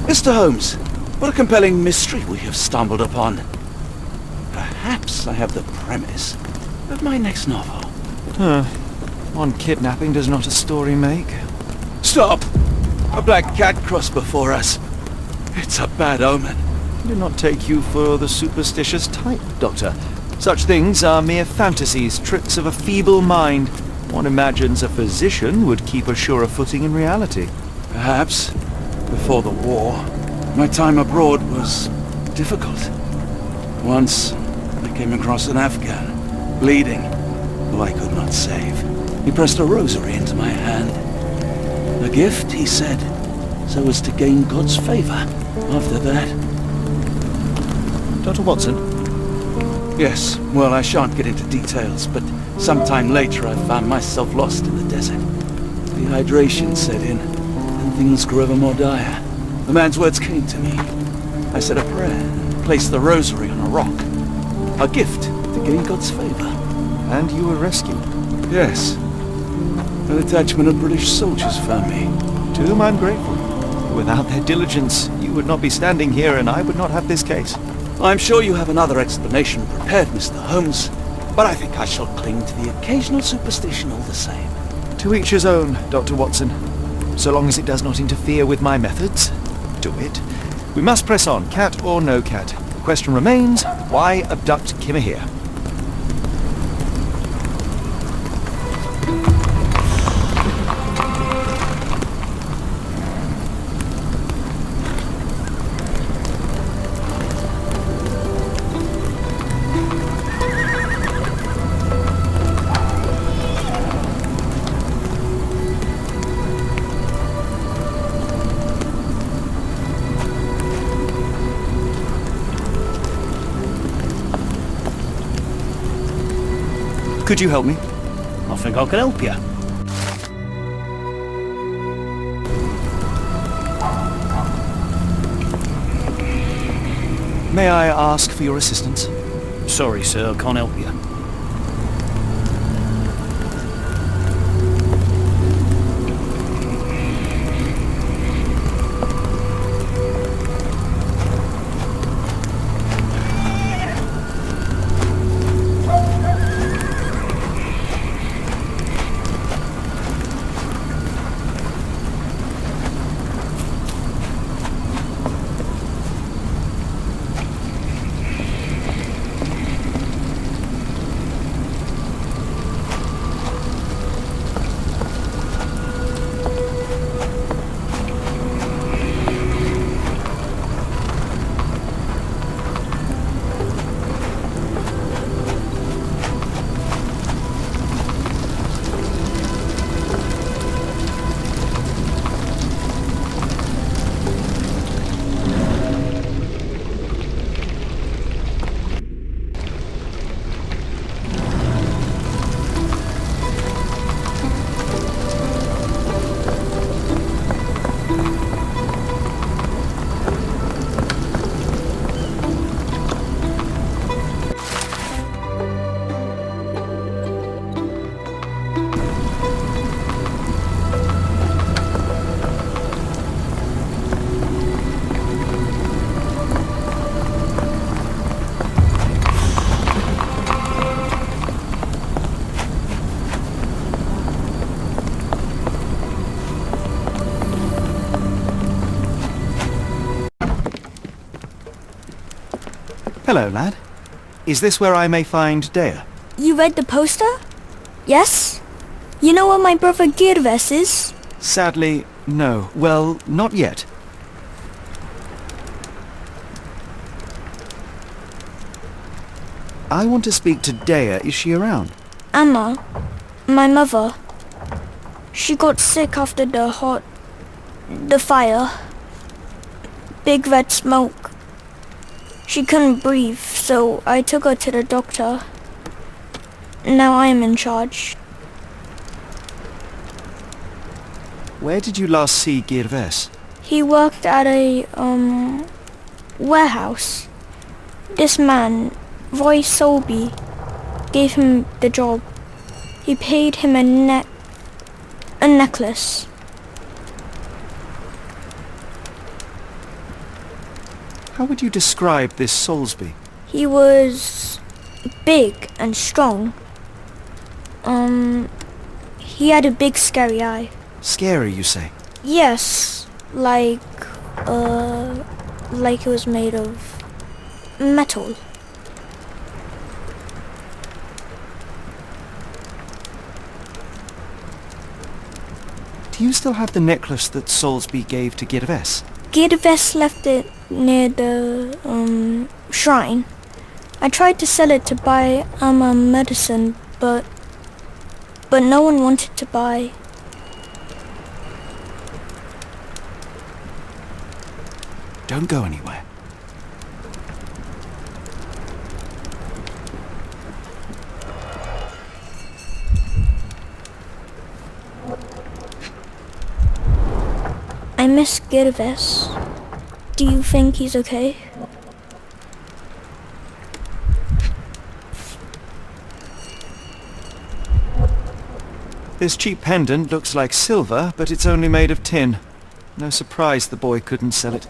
Mr. Holmes, what a compelling mystery we have stumbled upon. Perhaps I have the premise of my next novel. One kidnapping does not a story make. Stop! A black cat crossed before us. It's a bad omen. I do not take you for the superstitious type, Doctor. Such things are mere fantasies, tricks of a feeble mind. One imagines a physician would keep a surer footing in reality. Perhaps. Before the war, my time abroad was difficult. Once, I came across an Afghan, bleeding, who I could not save. He pressed a rosary into my hand. A gift, he said, so as to gain God's favor after that. Dr. Watson? Yes, well, I shan't get into details, but sometime later I found myself lost in the desert. Dehydration set in, and things grew ever more dire. The man's words came to me. I said a prayer and placed the rosary on a rock. A gift to gain God's favor. And you were rescued? Yes. A detachment of British soldiers found me. To whom I'm grateful. Without their diligence, you would not be standing here and I would not have this case. I'm sure you have another explanation prepared, Mr. Holmes, but I think I shall cling to the occasional superstition all the same. To each his own, Dr. Watson. So long as it does not interfere with my methods, do it. We must press on, cat or no cat. The question remains, why abduct Kimahir? Could you help me? I think I can help you. May I ask for your assistance? Sorry, sir, I can't help you. Hello, lad. Is this where I may find Dea? You read the poster? Yes? You know where my brother Girves is? Sadly, no. Well, not yet. I want to speak to Dea. Is she around? Amma, my mother. She got sick after the fire. Big red smoke. She couldn't breathe, so I took her to the doctor. Now I am in charge. Where did you last see Girves? He worked at a, warehouse. This man, Roy Solby, gave him the job. He paid him a necklace. How would you describe this Soulsby? He was big and strong. He had a big scary eye. Scary, you say? Yes, like it was made of metal. Do you still have the necklace that Soulsby gave to Girves? Girves left it near the shrine. I tried to sell it to buy Amma medicine, but no one wanted to buy. Don't go anywhere. I miss Girves. Do you think he's okay? This cheap pendant looks like silver, but it's only made of tin. No surprise the boy couldn't sell it.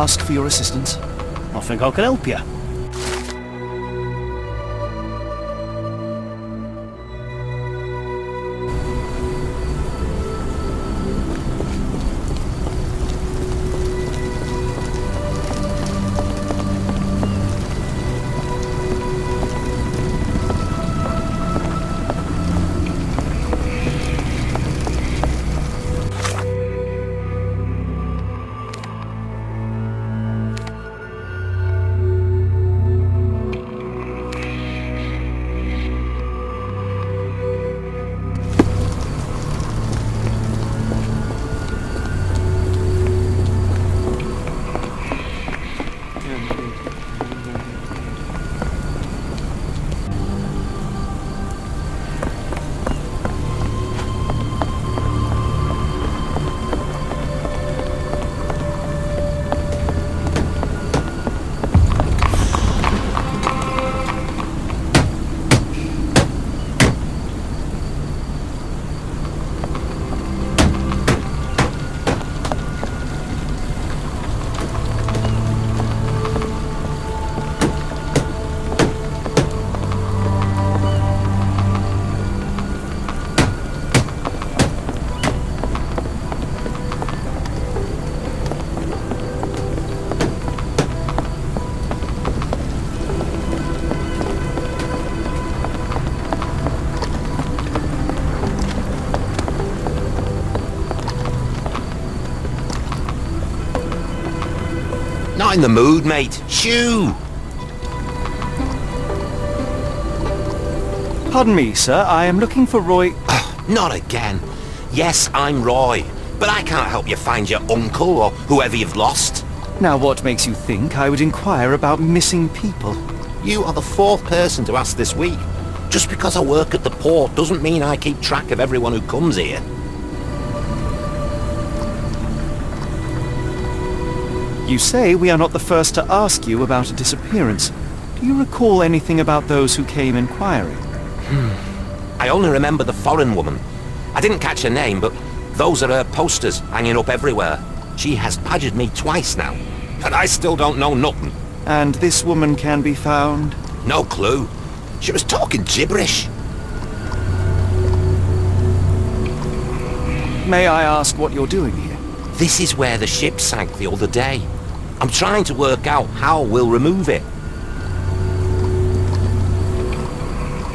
ask for your assistance? I think I can help you. Not in the mood, mate. Shoo! Pardon me, sir. I am looking for Roy... Not again. Yes, I'm Roy, but I can't help you find your uncle or whoever you've lost. Now, what makes you think I would inquire about missing people? You are the fourth person to ask this week. Just because I work at the port doesn't mean I keep track of everyone who comes here. You say we are not the first to ask you about a disappearance. Do you recall anything about those who came inquiring? I only remember the foreign woman. I didn't catch her name, but those are her posters hanging up everywhere. She has badgered me twice now, and I still don't know nothing. And this woman can be found? No clue. She was talking gibberish. May I ask what you're doing here? This is where the ship sank the other day. I'm trying to work out how we'll remove it.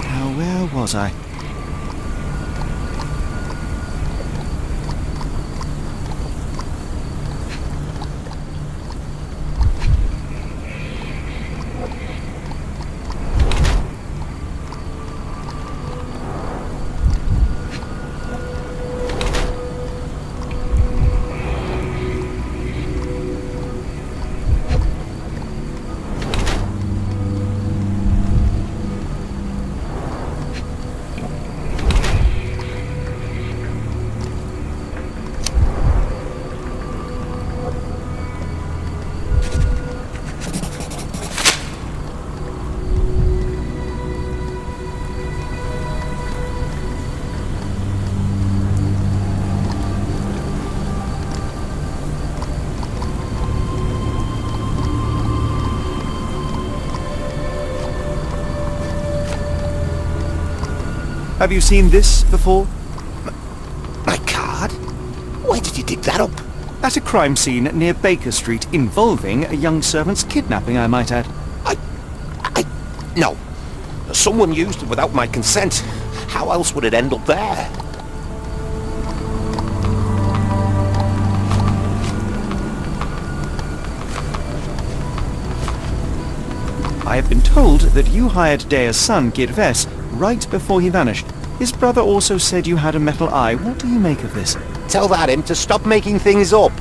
Now, where was I? Have you seen this before? My card? Where did you dig that up? At a crime scene near Baker Street involving a young servant's kidnapping, I might add. No. Someone used it without my consent. How else would it end up there? I have been told that you hired Dea's son, GeForce, right before he vanished. His brother also said you had a metal eye. What do you make of this? Tell that him to stop making things up.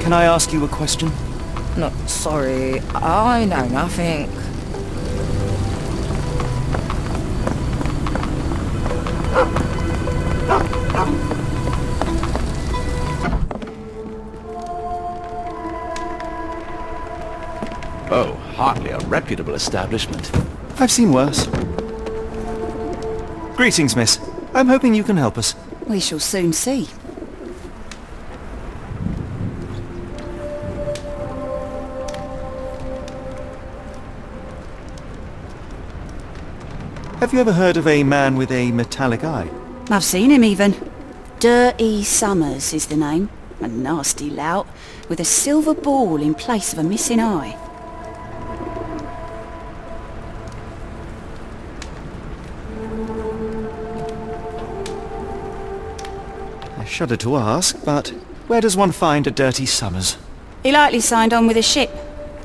can I ask you a question? No, sorry, I know nothing. Oh, hardly a reputable establishment. I've seen worse. Greetings, miss. I'm hoping you can help us. We shall soon see. Have you ever heard of a man with a metallic eye? I've seen him even. Dirty Summers is the name. A nasty lout, with a silver ball in place of a missing eye. I shudder to ask, but where does one find a Dirty Summers? He likely signed on with a ship.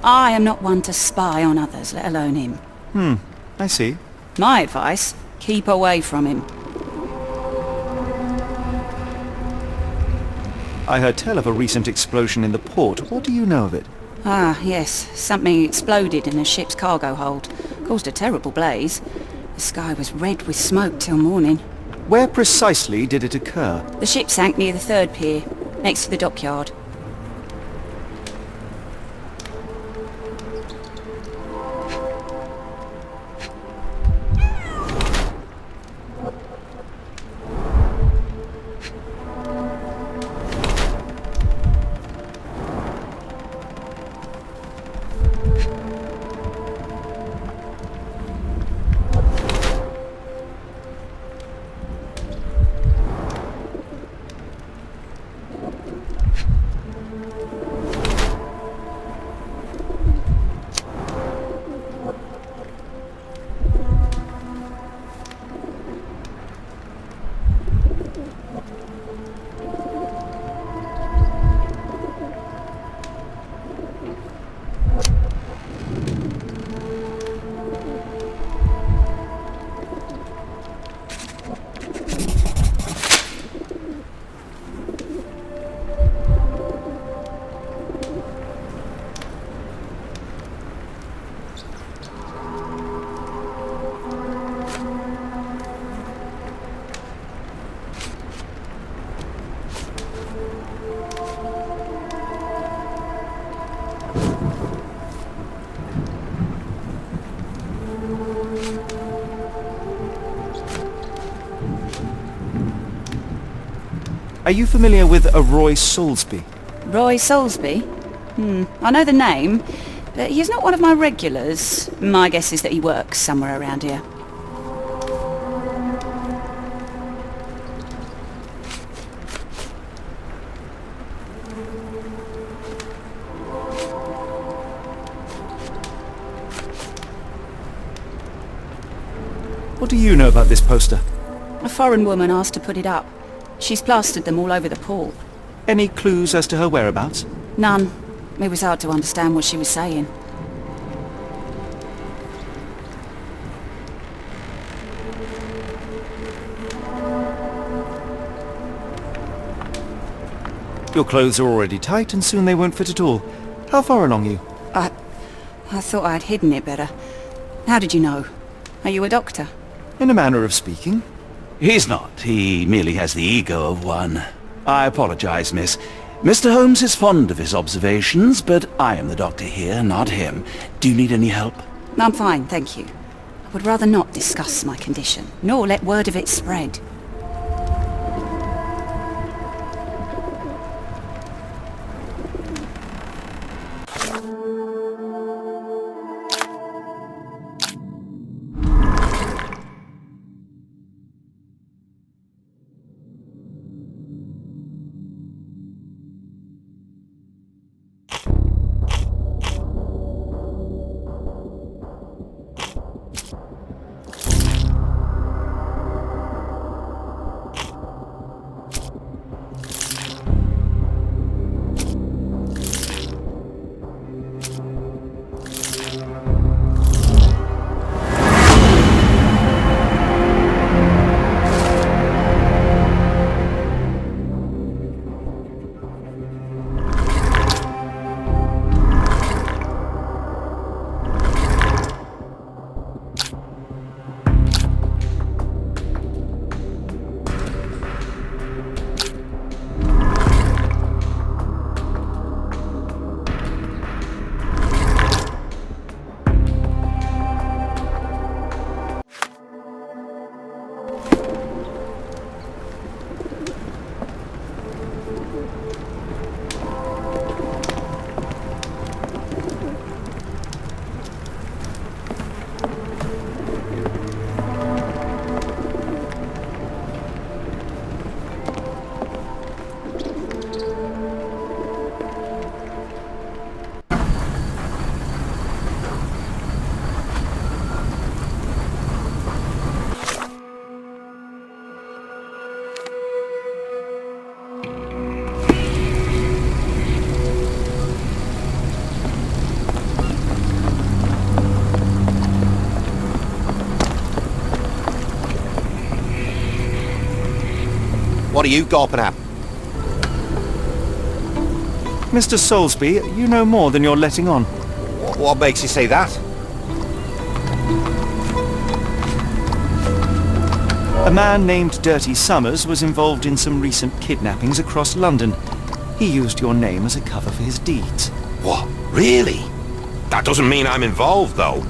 I am not one to spy on others, let alone him. I see. My advice, keep away from him. I heard tell of a recent explosion in the port. What do you know of it? Ah, yes. Something exploded in a ship's cargo hold. Caused a terrible blaze. The sky was red with smoke till morning. Where precisely did it occur? The ship sank near the third pier, next to the dockyard. Are you familiar with a Roy Soulsby? Roy Soulsby? I know the name, but he's not one of my regulars. My guess is that he works somewhere around here. What do you know about this poster? A foreign woman asked to put it up. She's plastered them all over the port. Any clues as to her whereabouts? None. It was hard to understand what she was saying. Your clothes are already tight and soon they won't fit at all. How far along are you? I thought I'd hidden it better. How did you know? Are you a doctor? In a manner of speaking. He's not. He merely has the ego of one. I apologize, miss. Mr. Holmes is fond of his observations, but I am the doctor here, not him. Do you need any help? I'm fine, thank you. I would rather not discuss my condition, nor let word of it spread. What are you gawping at? Mr. Soulsby, you know more than you're letting on. What makes you say that? A man named Dirty Summers was involved in some recent kidnappings across London. He used your name as a cover for his deeds. What? Really? That doesn't mean I'm involved, though.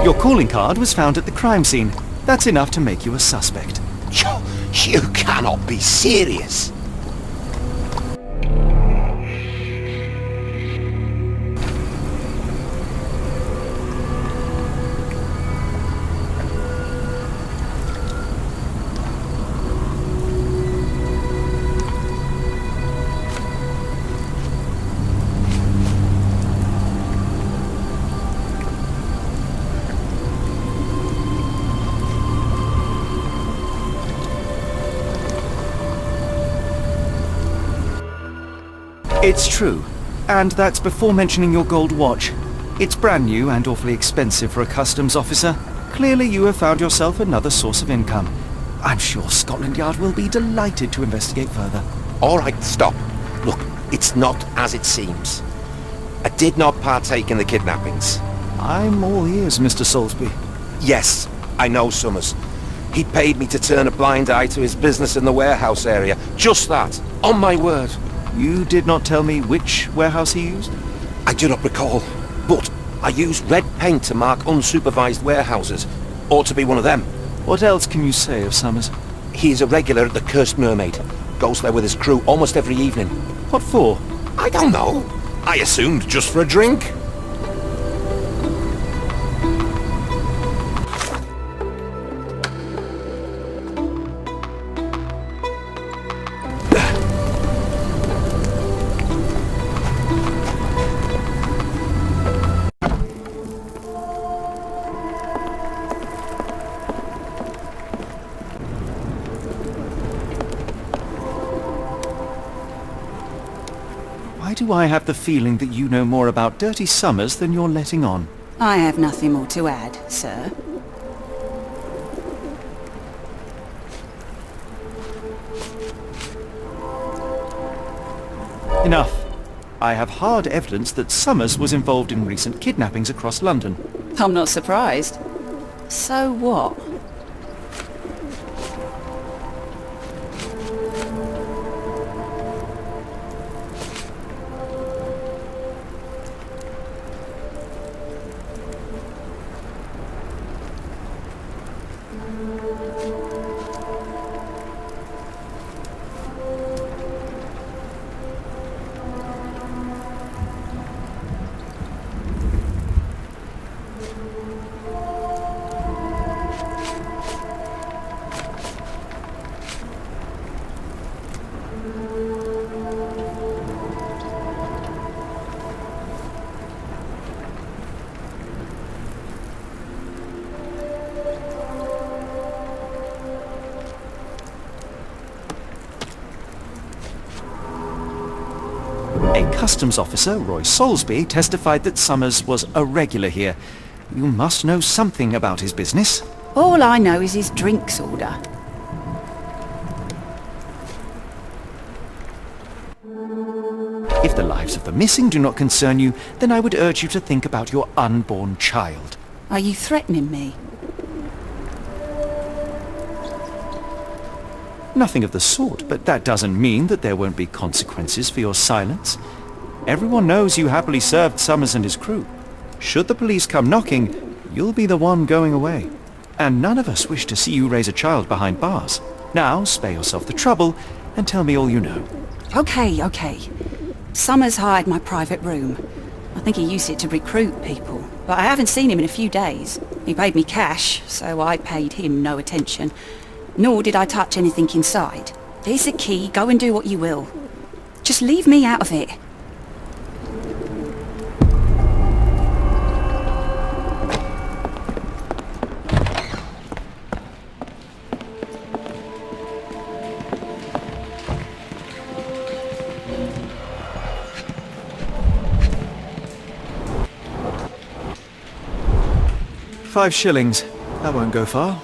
Your calling card was found at the crime scene. That's enough to make you a suspect. You cannot be serious. It's true. And that's before mentioning your gold watch. It's brand new and awfully expensive for a customs officer. Clearly you have found yourself another source of income. I'm sure Scotland Yard will be delighted to investigate further. All right, stop. Look, it's not as it seems. I did not partake in the kidnappings. I'm all ears, Mr. Soulsby. Yes, I know Summers. He paid me to turn a blind eye to his business in the warehouse area. Just that. On my word. You did not tell me which warehouse he used? I do not recall, but I used red paint to mark unsupervised warehouses. Ought to be one of them. What else can you say of Summers? He is a regular at the Cursed Mermaid. Goes there with his crew almost every evening. What for? I don't know. I assumed just for a drink. Why do I have the feeling that you know more about Dirty Summers than you're letting on? I have nothing more to add, sir. Enough. I have hard evidence that Summers was involved in recent kidnappings across London. I'm not surprised. So what? A customs officer, Roy Soulsby, testified that Summers was a regular here. You must know something about his business. All I know is his drinks order. If the lives of the missing do not concern you, then I would urge you to think about your unborn child. Are you threatening me? Nothing of the sort, but that doesn't mean that there won't be consequences for your silence. Everyone knows you happily served Summers and his crew. Should the police come knocking, you'll be the one going away. And none of us wish to see you raise a child behind bars. Now, spare yourself the trouble and tell me all you know. Okay. Summers hired my private room. I think he used it to recruit people, but I haven't seen him in a few days. He paid me cash, so I paid him no attention. Nor did I touch anything inside. Here's the key, go and do what you will. Just leave me out of it. £5. That won't go far.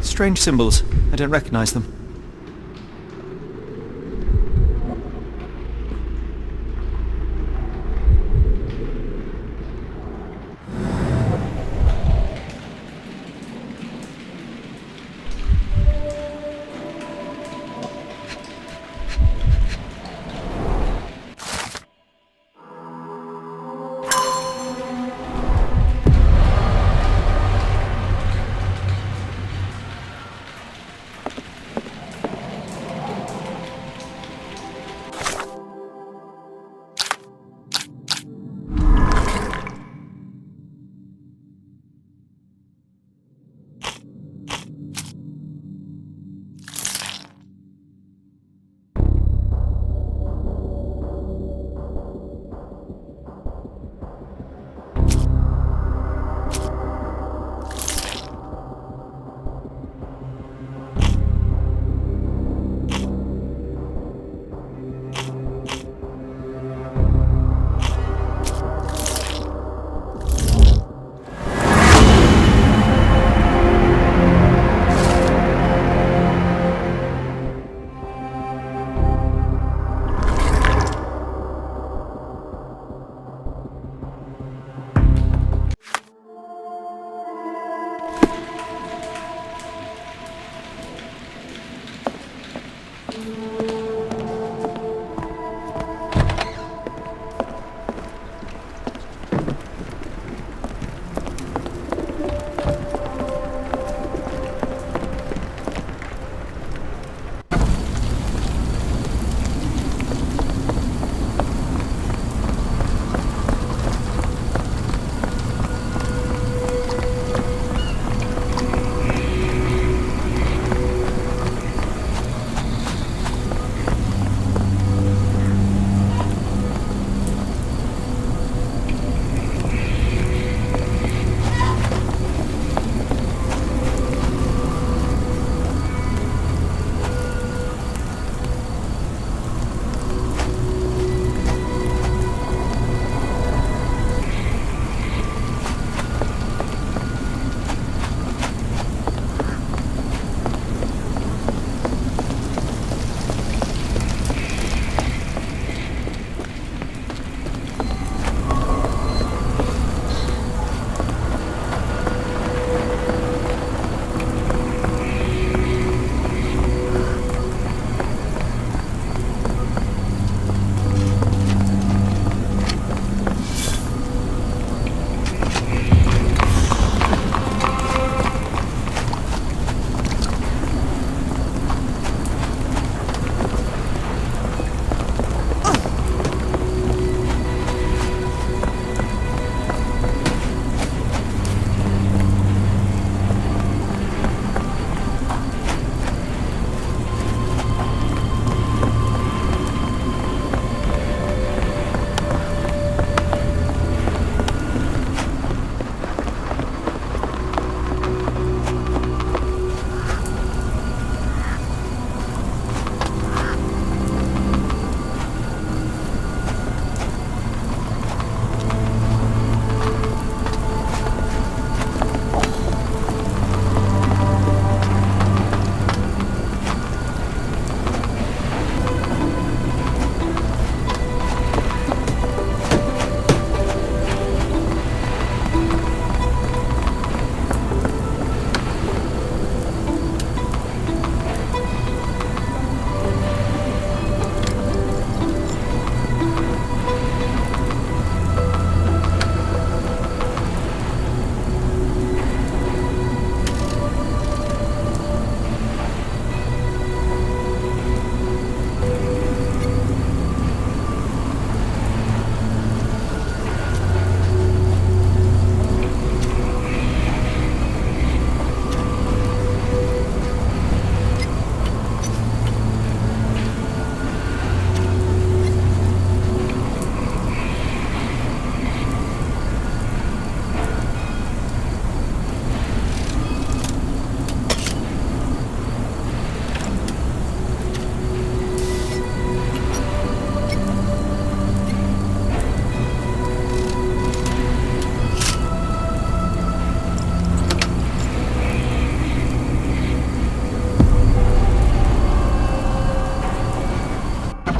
Strange symbols. I don't recognize them.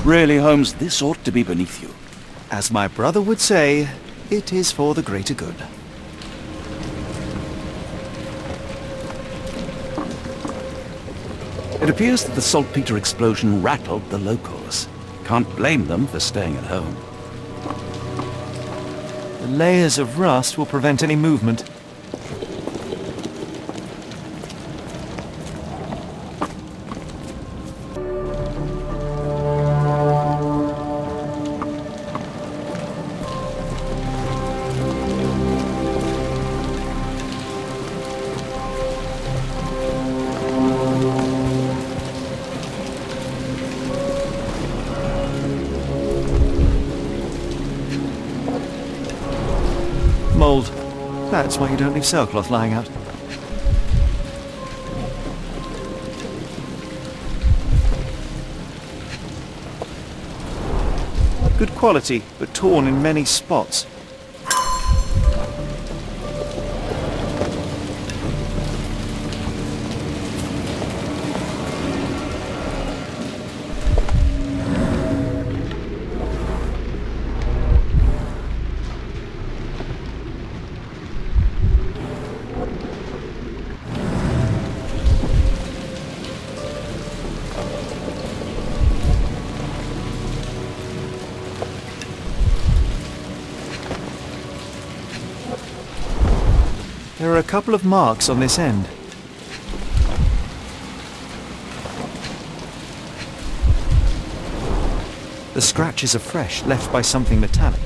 Really, Holmes, this ought to be beneath you. As my brother would say, it is for the greater good. It appears that the saltpeter explosion rattled the locals. Can't blame them for staying at home. The layers of rust will prevent any movement. Mold. That's why you don't leave sailcloth lying out. Good quality, but torn in many spots. There are a couple of marks on this end. The scratches are fresh, left by something metallic.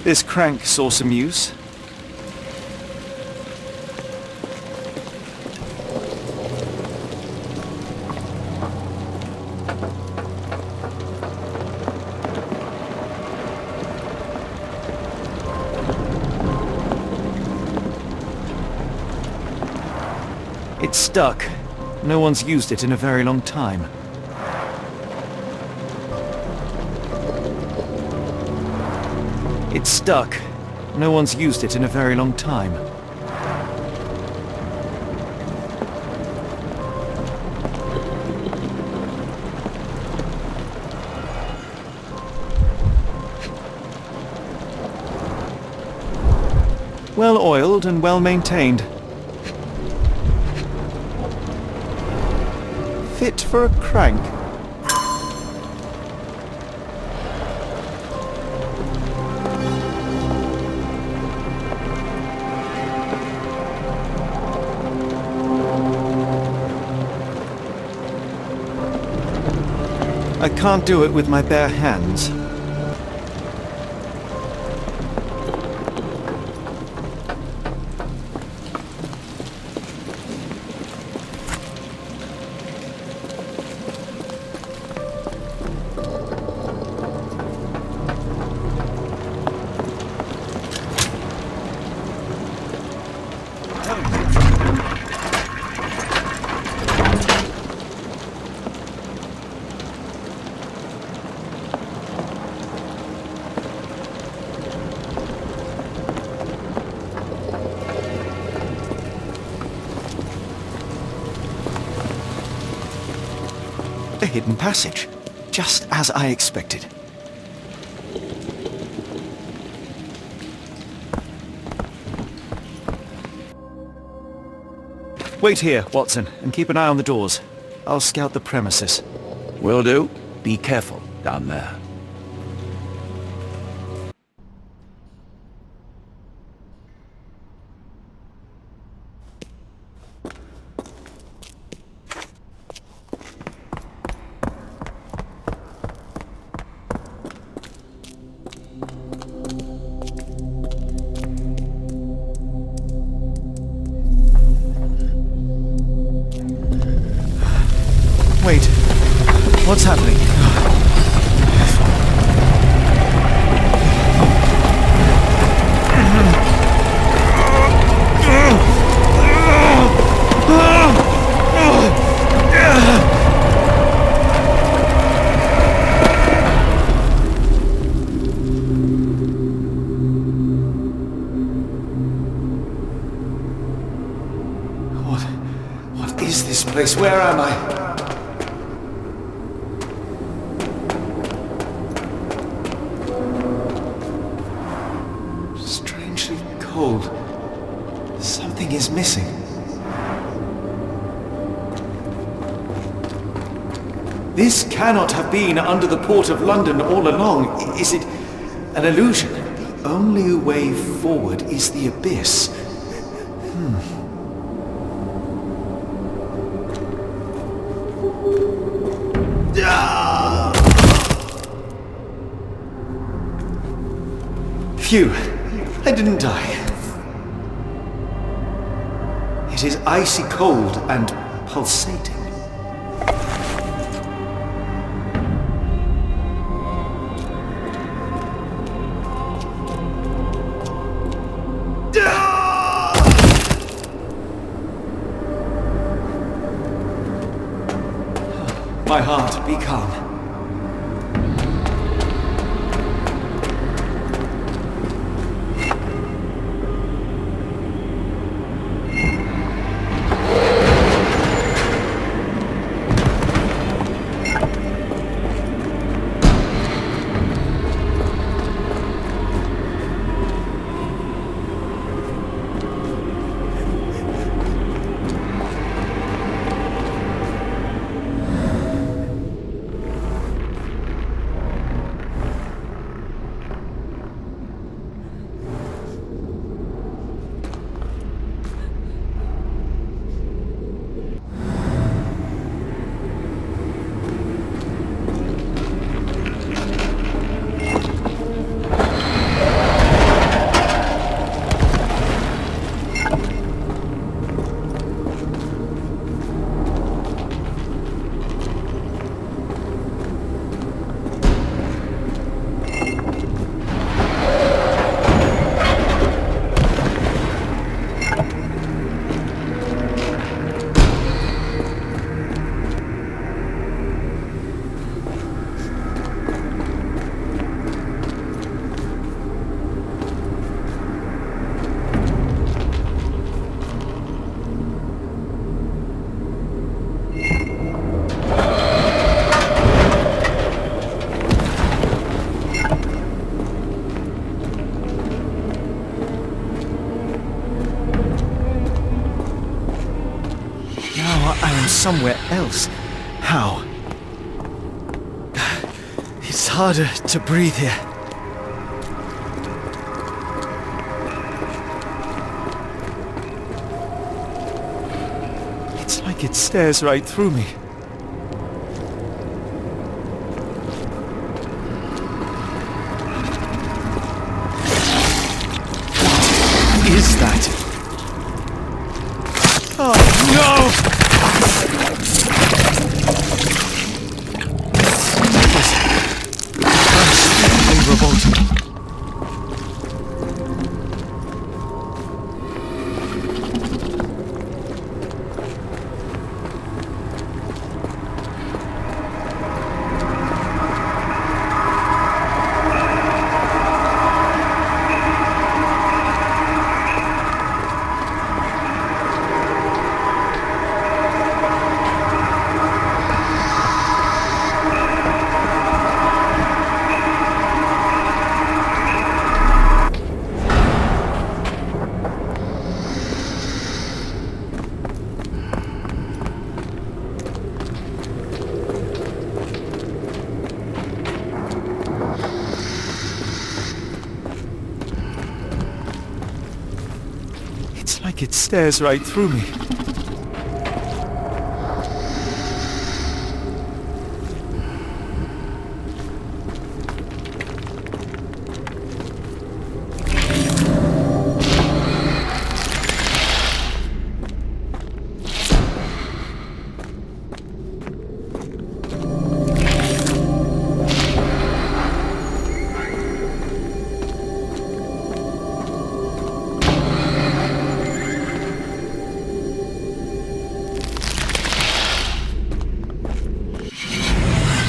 This crank saw some use. It's stuck. No one's used it in a very long time. It's stuck. No one's used it in a very long time. Well oiled and well maintained. Fit for a crank. I can't do it with my bare hands. A hidden passage, just as I expected. Wait here, Watson, and keep an eye on the doors. I'll scout the premises. Will do. Be careful down there. Wait, what's happening? is this place? Where am I? Strangely cold. Something is missing. This cannot have been under the port of London all along. Is it an illusion? The only way forward is the abyss. Phew, I didn't die. It is icy cold and pulsating. My heart, be calm. Somewhere else. How? It's harder to breathe here. It's like it stares right through me. What is that? Oh no! Revolting. Like it stares right through me.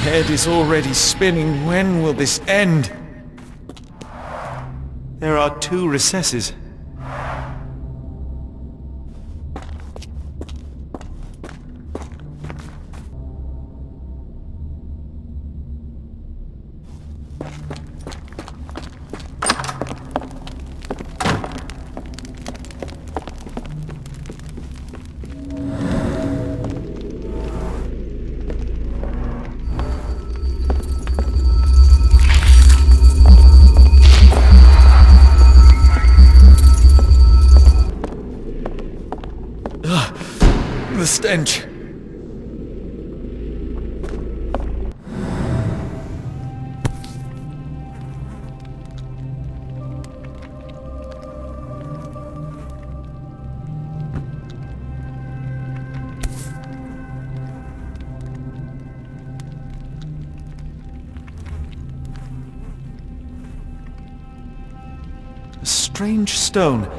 Head is already spinning. When will this end? There are 2 recesses. the stench. A strange stone.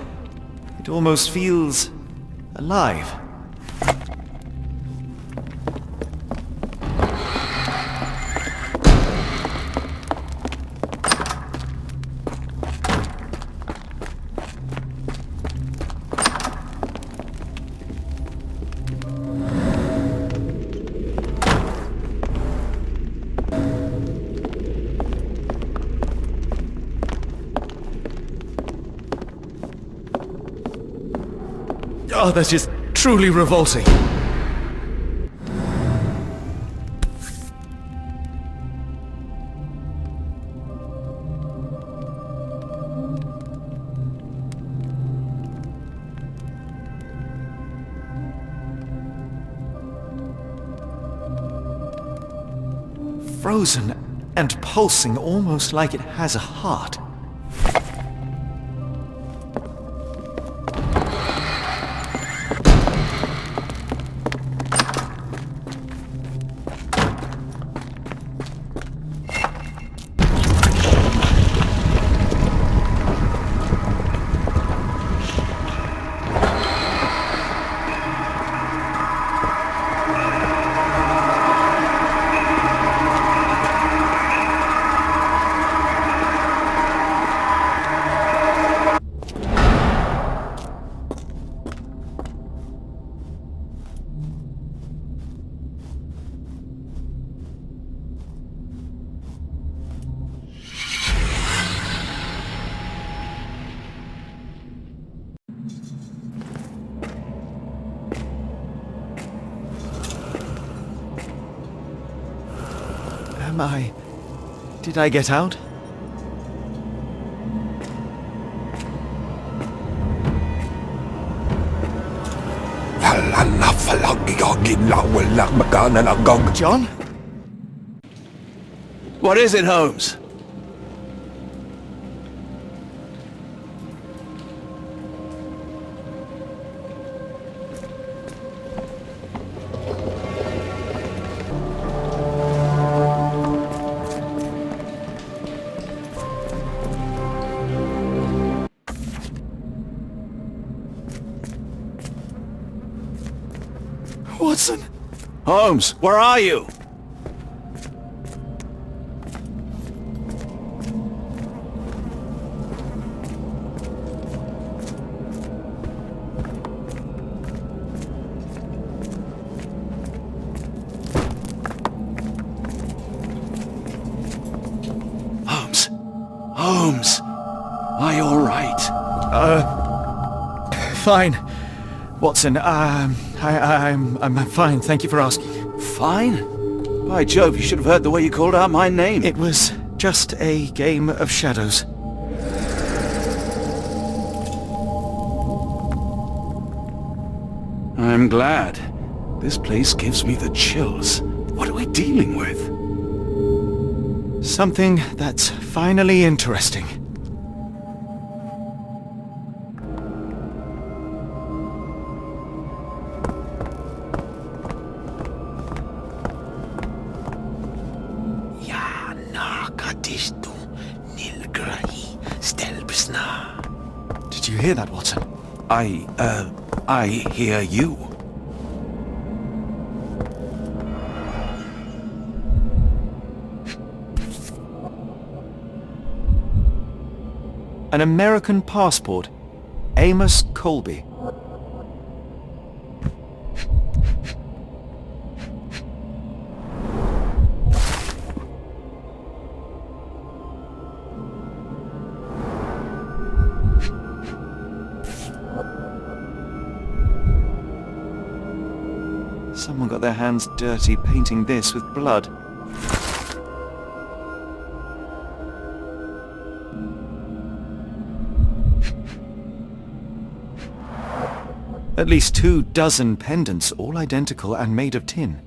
It almost feels alive. Oh, that is truly revolting. Frozen and pulsing almost like it has a heart. Did I get out? John? What is it, Holmes? Watson! Holmes, where are you? Holmes! Holmes! Are you all right? Fine. Watson, I'm fine, thank you for asking. Fine? By Jove, you should have heard the way you called out my name. It was just a game of shadows. I'm glad. This place gives me the chills. What are we dealing with? Something that's finally interesting. Did you hear that, Watson? I hear you. An American passport. Amos Colby. Someone got their hands dirty painting this with blood. At least 24 pendants, all identical and made of tin.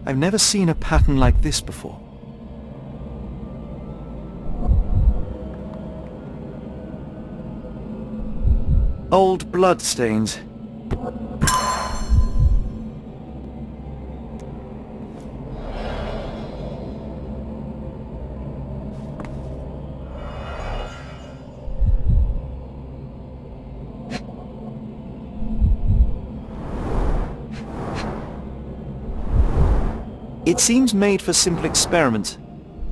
I've never seen a pattern like this before. Old blood stains. It seems made for simple experiments.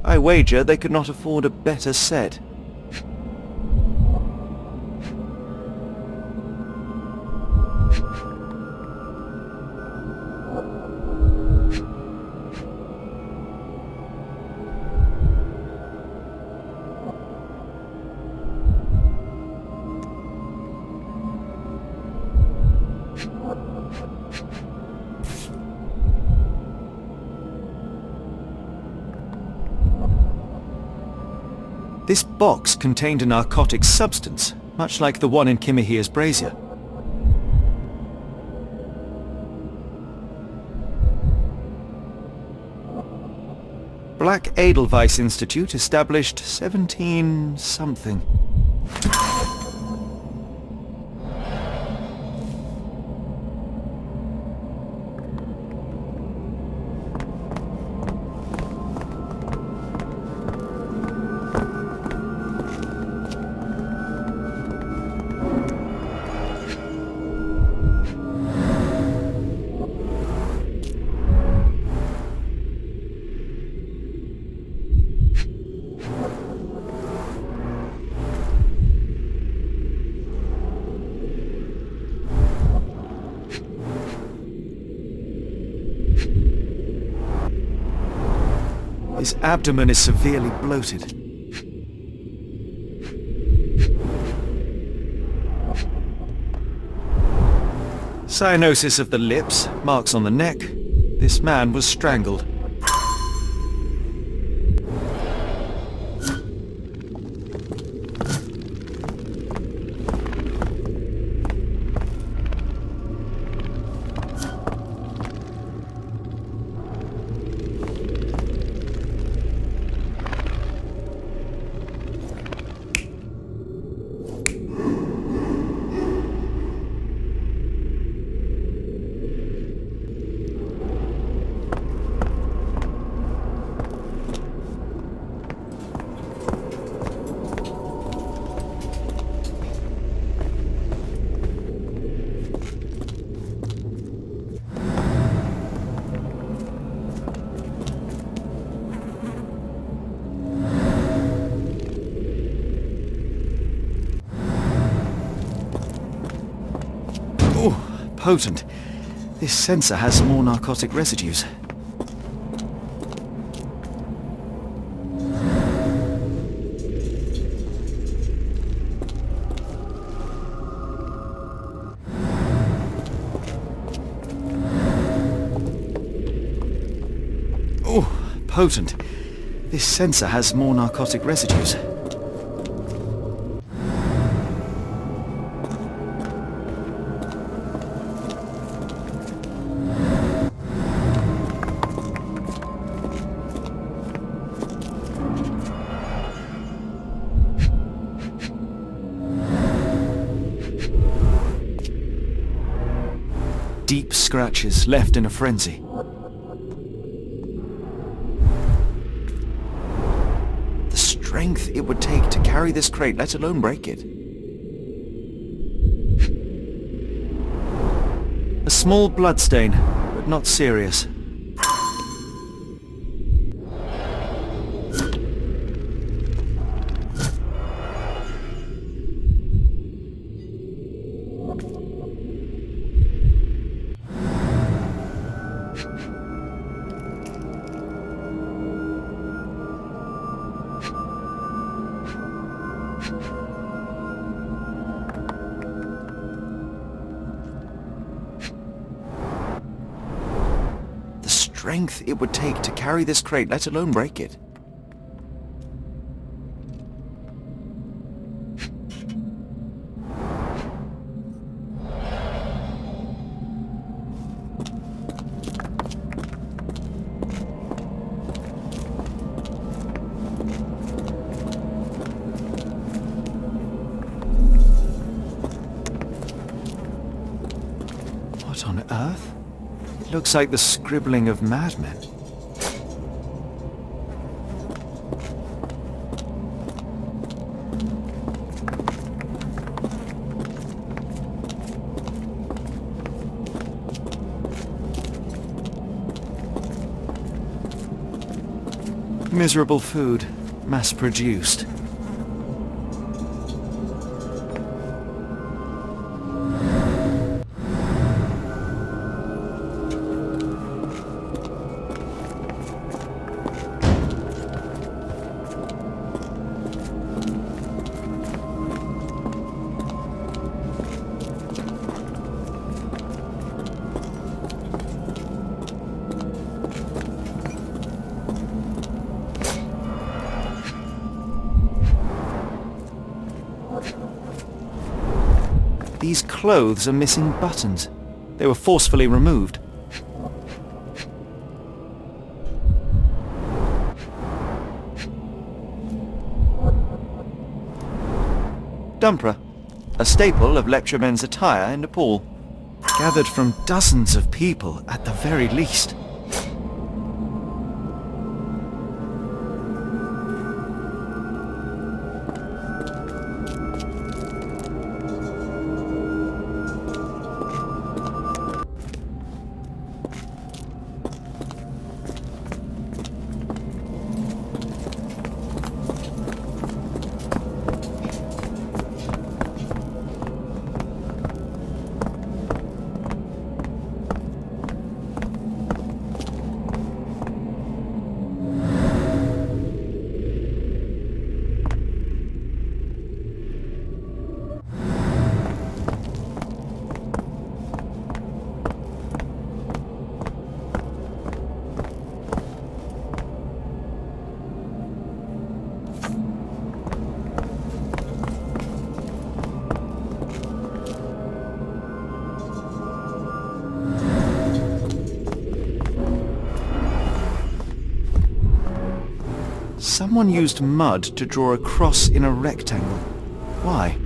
I wager they could not afford a better set. This box contained a narcotic substance, much like the one in Kimihira's brazier. Black Edelweiss Institute, established 17-something. His abdomen is severely bloated. Cyanosis of the lips, marks on the neck. This man was strangled. Potent. This sensor has more narcotic residues. Oh, potent. This sensor has more narcotic residues. Deep scratches left in a frenzy. The strength it would take to carry this crate, let alone break it. A small bloodstain, but not serious. strength it would take to carry this crate, let alone break it. What on earth? It looks like the scribbling of madmen. Miserable food, mass-produced. These clothes are missing buttons. They were forcefully removed. Dumpra, a staple of lecturemen's attire in Nepal, gathered from dozens of people at the very least. Someone used mud to draw a cross in a rectangle. Why?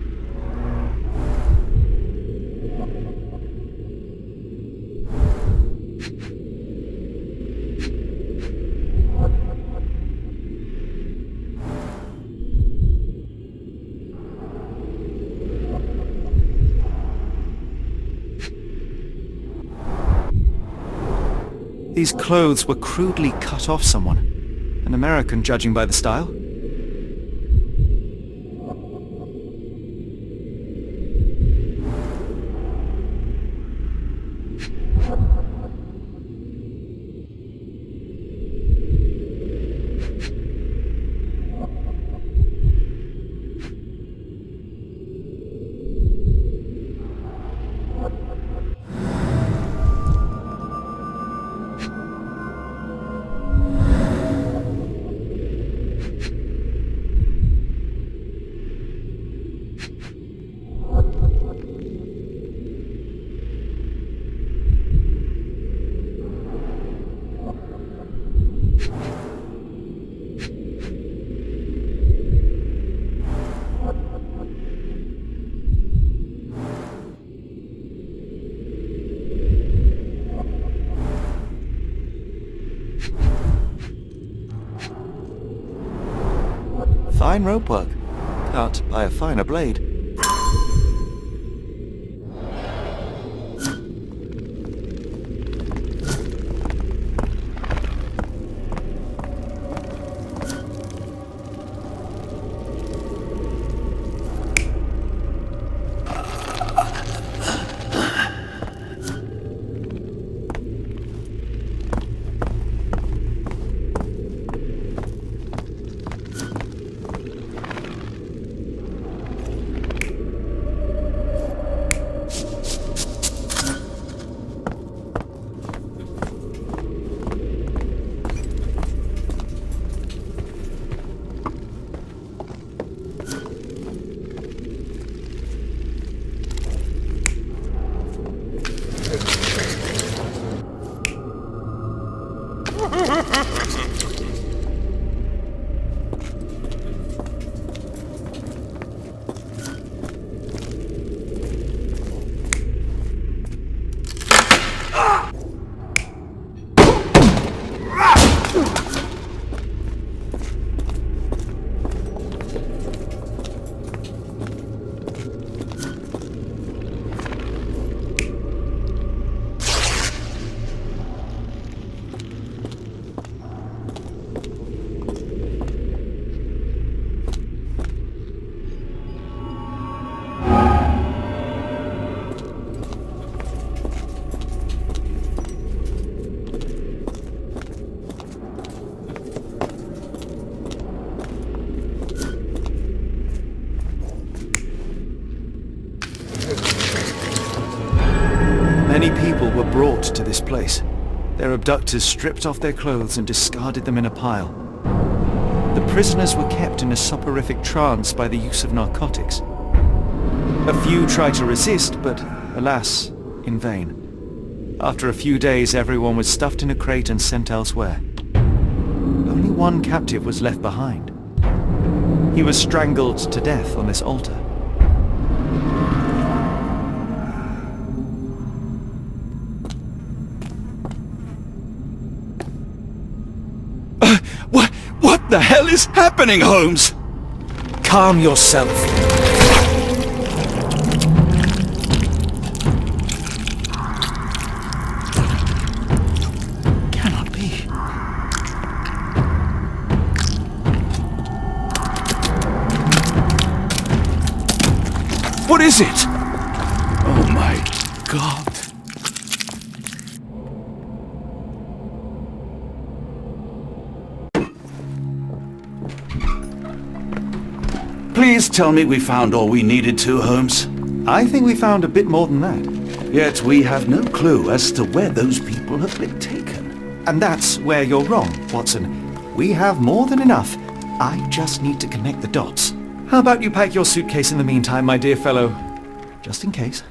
These clothes were crudely cut off someone. An American, judging by the style. Fine rope work, cut by a finer blade. Many people were brought to this place. Their abductors stripped off their clothes and discarded them in a pile. The prisoners were kept in a soporific trance by the use of narcotics. A few tried to resist, but alas, in vain. After a few days, everyone was stuffed in a crate and sent elsewhere. Only one captive was left behind. He was strangled to death on this altar. What the hell is happening, Holmes? Calm yourself. Cannot be. What is it? Oh my God. Please tell me we found all we needed to, Holmes. I think we found a bit more than that. Yet we have no clue as to where those people have been taken. And that's where you're wrong, Watson. We have more than enough. I just need to connect the dots. How about you pack your suitcase in the meantime, my dear fellow? Just in case.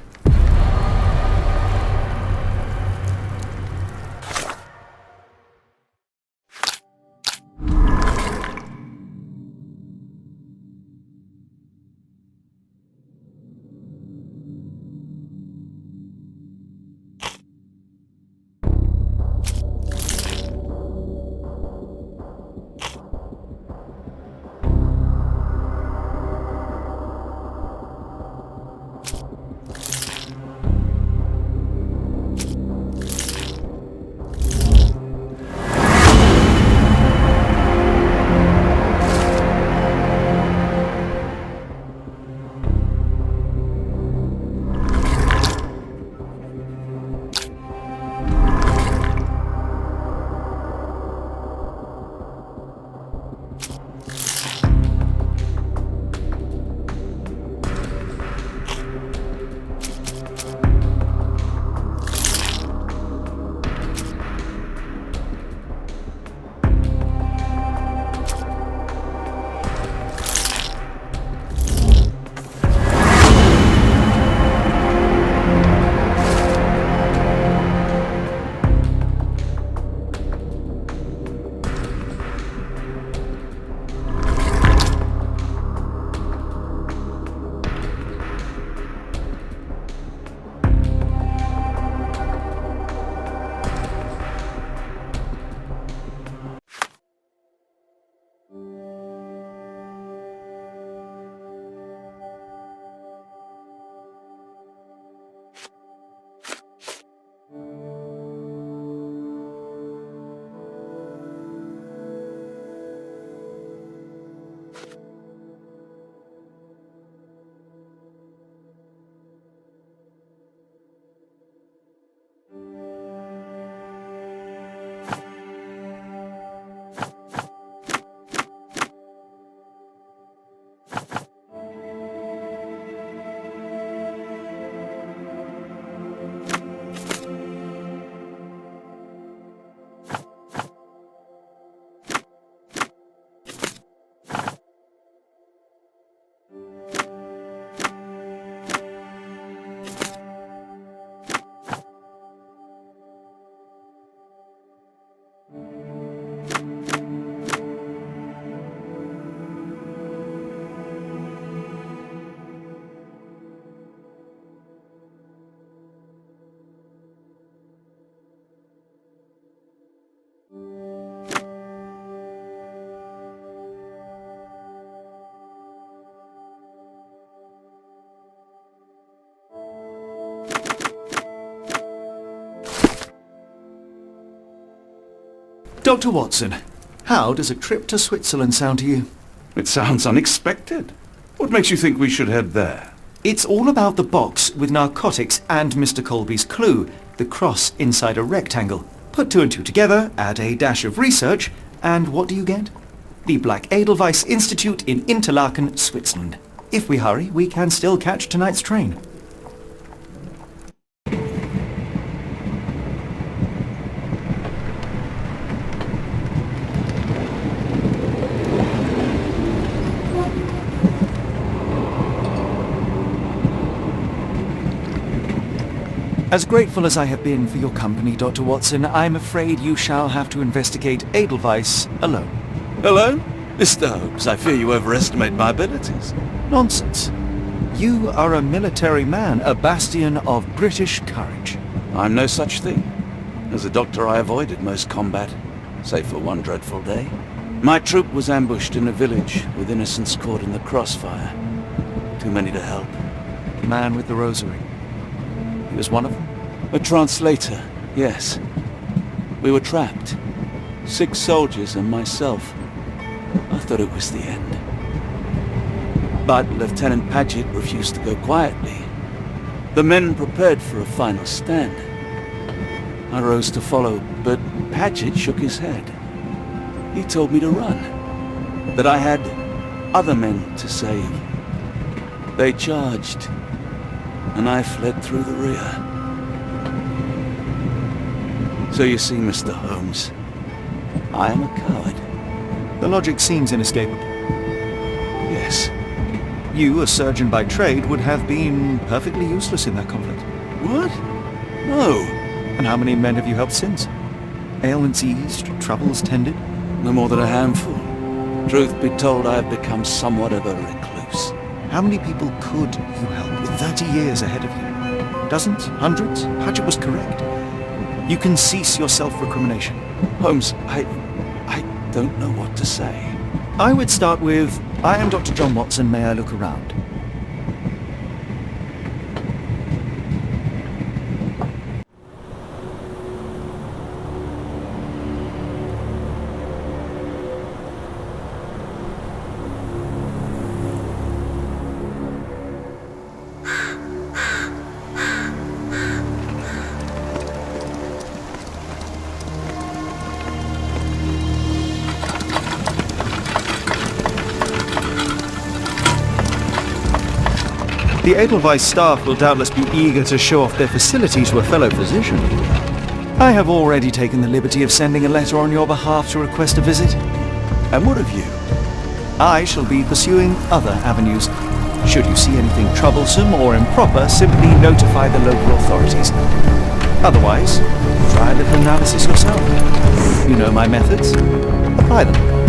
Dr. Watson, how does a trip to Switzerland sound to you? It sounds unexpected. What makes you think we should head there? It's all about the box with narcotics and Mr. Colby's clue, the cross inside a rectangle. Put two and two together, add a dash of research, and what do you get? The Black Edelweiss Institute in Interlaken, Switzerland. If we hurry, we can still catch tonight's train. As grateful as I have been for your company, Dr. Watson, I'm afraid you shall have to investigate Edelweiss alone. Hello? Mr. Holmes, I fear you overestimate my abilities. Nonsense. You are a military man, a bastion of British courage. I'm no such thing. As a doctor, I avoided most combat, save for one dreadful day. My troop was ambushed in a village, with innocents caught in the crossfire. Too many to help. The man with the rosary. He was one of them? A translator, yes. We were trapped. 6 soldiers and myself. I thought it was the end. But Lieutenant Paget refused to go quietly. The men prepared for a final stand. I rose to follow, but Paget shook his head. He told me to run. That I had other men to save. They charged, and I fled through the rear. So you see, Mr. Holmes, I am a coward. The logic seems inescapable. Yes. You, a surgeon by trade, would have been perfectly useless in that conflict. What? No. And how many men have you helped since? Ailments eased, troubles tended? No more than a handful. Truth be told, I have become somewhat of a recluse. How many people could you help with 30 years ahead of you? Dozens? Hundreds? Paget was correct. You can cease your self-recrimination. Holmes, I don't know what to say. I would start with, I am Dr. John Watson, may I look around? The Edelweiss staff will doubtless be eager to show off their facility to a fellow physician. I have already taken the liberty of sending a letter on your behalf to request a visit. And what of you? I shall be pursuing other avenues. Should you see anything troublesome or improper, simply notify the local authorities. Otherwise, try a little analysis yourself. You know my methods. Apply them.